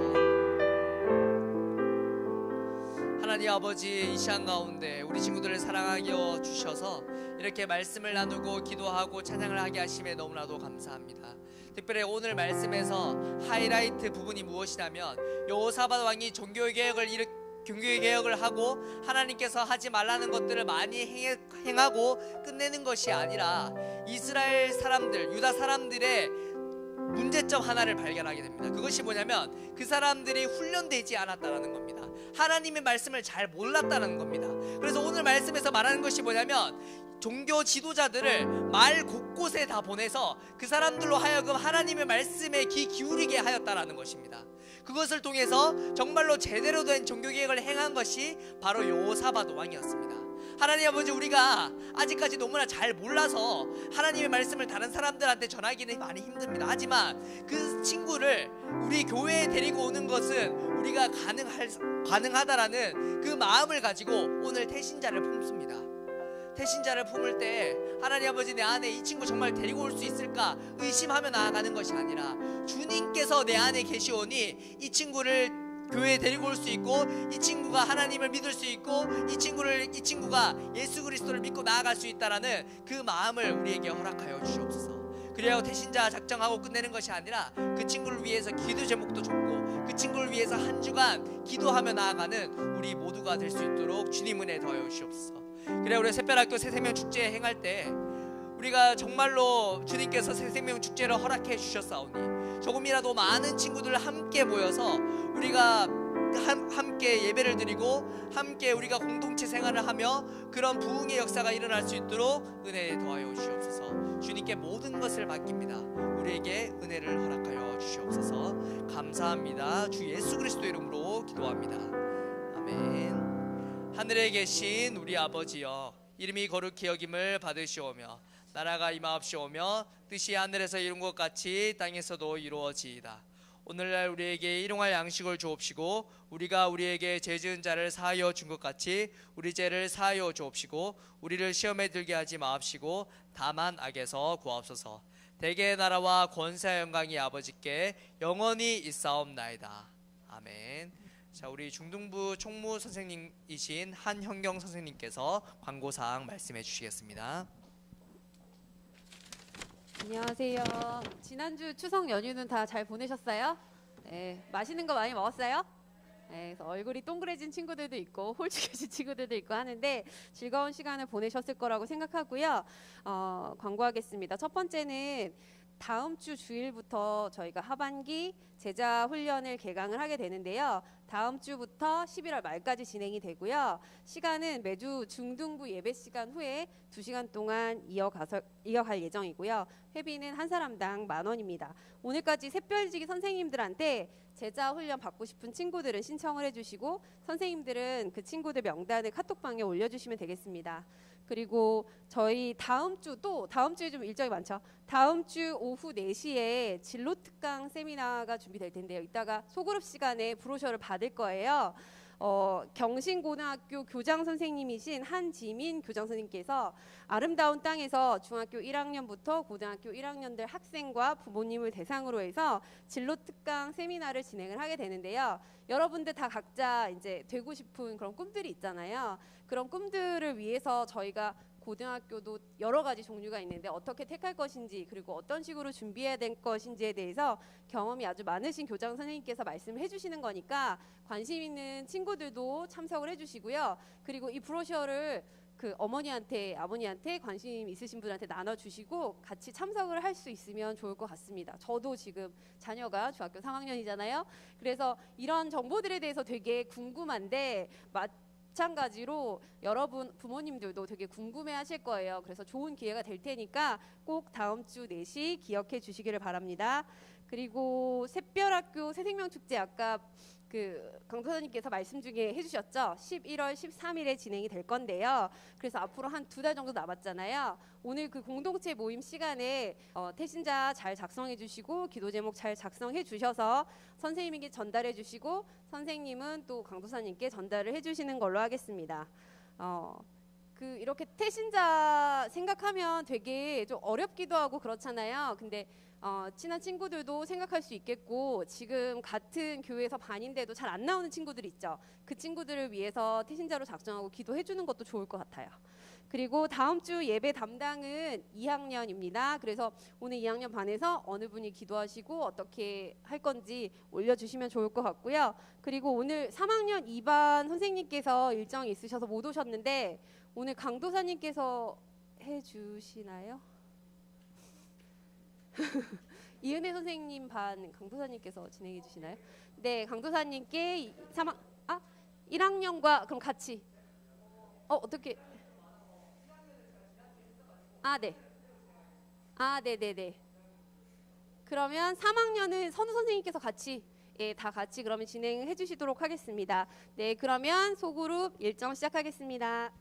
하나님 아버지, 이 시간 가운데 우리 친구들을 사랑하여 주셔서 이렇게 말씀을 나누고 기도하고 찬양을 하게 하심에 너무나도 감사합니다. 특별히 오늘 말씀에서 하이라이트 부분이 무엇이냐면 여호사밧 왕이 종교개혁을 하고 하나님께서 하지 말라는 것들을 많이 행하고 끝내는 것이 아니라 이스라엘 사람들, 유다 사람들의 문제점 하나를 발견하게 됩니다. 그것이 뭐냐면 그 사람들이 훈련되지 않았다는 겁니다. 하나님의 말씀을 잘 몰랐다는 겁니다. 그래서 오늘 말씀에서 말하는 것이 뭐냐면 종교 지도자들을 마을 곳곳에 다 보내서 그 사람들로 하여금 하나님의 말씀에 귀 기울이게 하였다라는 것입니다. 그것을 통해서 정말로 제대로 된 종교개혁을 행한 것이 바로 여호사밧 왕이었습니다. 하나님 아버지, 우리가 아직까지 너무나 잘 몰라서 하나님의 말씀을 다른 사람들한테 전하기는 많이 힘듭니다. 하지만 그 친구를 우리 교회에 데리고 오는 것은 우리가 가능하다라는 그 마음을 가지고 오늘 태신자를 품습니다. 태신자를 품을 때 하나님 아버지, 내 안에 이 친구 정말 데리고 올 수 있을까 의심하며 나아가는 것이 아니라 주님께서 내 안에 계시오니 이 친구를 교회에 데리고 올 수 있고 이 친구가 하나님을 믿을 수 있고 이 친구가 예수 그리스도를 믿고 나아갈 수 있다라는 그 마음을 우리에게 허락하여 주시옵소서. 그래야 태신자 작정하고 끝내는 것이 아니라 그 친구를 위해서 기도 제목도 줬고 그 친구를 위해서 한 주간 기도하며 나아가는 우리 모두가 될 수 있도록 주님 은혜 더하여 주시옵소서. 그래, 우리 샛별학교 새생명 축제 행할 때 우리가 정말로 주님께서 새생명 축제를 허락해 주셨사오니 조금이라도 많은 친구들 함께 모여서 우리가 함께 예배를 드리고 함께 우리가 공동체 생활을 하며 그런 부흥의 역사가 일어날 수 있도록 은혜 더하여 주시옵소서. 주님께 모든 것을 맡깁니다. 우리에게 은혜를 허락하여 주시옵소서. 감사합니다. 주 예수 그리스도 이름으로 기도합니다. 아멘. 하늘에 계신 우리 아버지여, 이름이 거룩히 여김을 받으시오며 나라가 임하옵시오며 뜻이 하늘에서 이룬 것 같이 땅에서도 이루어지이다. 오늘날 우리에게 일용할 양식을 주옵시고 우리가 우리에게 죄 지은 자를 사하여 준 것 같이 우리 죄를 사하여 주옵시고 우리를 시험에 들게 하지 마옵시고 다만 악에서 구하옵소서. 대개의 나라와 권세와 영광이 아버지께 영원히 있사옵나이다. 아멘. 자, 우리 중등부 총무 선생님이신 한형경 선생님께서 광고사항 말씀해 주시겠습니다. 안녕하세요. 지난주 추석 연휴는 다 잘 보내셨어요? 네, 맛있는 거 많이 먹었어요? 네, 그래서 얼굴이 동그래진 친구들도 있고 홀쭉해진 친구들도 있고 하는데 즐거운 시간을 보내셨을 거라고 생각하고요. 광고하겠습니다. 첫 번째는 다음 주 주일부터 저희가 하반기 제자 훈련을 개강을 하게 되는데요. 다음 주부터 11월 말까지 진행이 되고요. 시간은 매주 중등부 예배 시간 후에 2시간 동안 이어갈 예정이고요. 회비는 한 사람당 10,000원입니다. 오늘까지 샛별지기 선생님들한테 제자 훈련 받고 싶은 친구들은 신청을 해주시고 선생님들은 그 친구들 명단을 카톡방에 올려주시면 되겠습니다. 그리고 저희 다음 주에 좀 일정이 많죠. 다음 주 오후 4시에 진로 특강 세미나가 준비될 텐데요. 이따가 소그룹 시간에 브로셔를 받을 거예요. 경신고등학교 교장 선생님이신 한지민 교장 선생님께서 아름다운 땅에서 중학교 1학년부터 고등학교 1학년들 학생과 부모님을 대상으로 해서 진로 특강 세미나를 진행을 하게 되는데요. 여러분들 다 각자 이제 되고 싶은 그런 꿈들이 있잖아요. 그런 꿈들을 위해서 저희가 고등학교도 여러 가지 종류가 있는데 어떻게 택할 것인지 그리고 어떤 식으로 준비해야 될 것인지에 대해서 경험이 아주 많으신 교장 선생님께서 말씀을 해주시는 거니까 관심 있는 친구들도 참석을 해주시고요. 그리고 이 브로셔를 그 어머니한테 아버니한테 관심 있으신 분한테 나눠주시고 같이 참석을 할 수 있으면 좋을 것 같습니다. 저도 지금 자녀가 중학교 3학년이잖아요. 그래서 이런 정보들에 대해서 되게 궁금한데 마찬가지로 여러분 부모님들도 되게 궁금해하실 거예요. 그래서 좋은 기회가 될 테니까 꼭 다음 주 4시 기억해 주시기를 바랍니다. 그리고 샛별학교 새생명축제 아까 그 강도사님께서 말씀 중에 해주셨죠. 11월 13일에 진행이 될 건데요. 그래서 앞으로 한 2달 정도 남았잖아요. 오늘 그 공동체 모임 시간에 태신자 잘 작성해 주시고 기도 제목 잘 작성해 주셔서 선생님에게 전달해 주시고 선생님은 또 강도사님께 전달을 해주시는 걸로 하겠습니다. 그 이렇게 태신자 생각하면 되게 좀 어렵기도 하고 그렇잖아요. 근데 친한 친구들도 생각할 수 있겠고 지금 같은 교회에서 반인데도 잘 안 나오는 친구들 있죠. 그 친구들을 위해서 태신자로 작정하고 기도해 주는 것도 좋을 것 같아요. 그리고 다음 주 예배 담당은 2학년입니다. 그래서 오늘 2학년 반에서 어느 분이 기도하시고 어떻게 할 건지 올려주시면 좋을 것 같고요. 그리고 오늘 3학년 2반 선생님께서 일정이 있으셔서 못 오셨는데 오늘 강도사님께서 해주시나요? 이은혜 선생님 반 강도사님께서 진행해 주시나요? 네, 강도사님께 1학년과 그럼 같이 어떻게 네네네. 그러면 3학년은 선우 선생님께서 같이 다 같이 그러면 진행해 주시도록 하겠습니다. 네, 그러면 소그룹 일정 시작하겠습니다.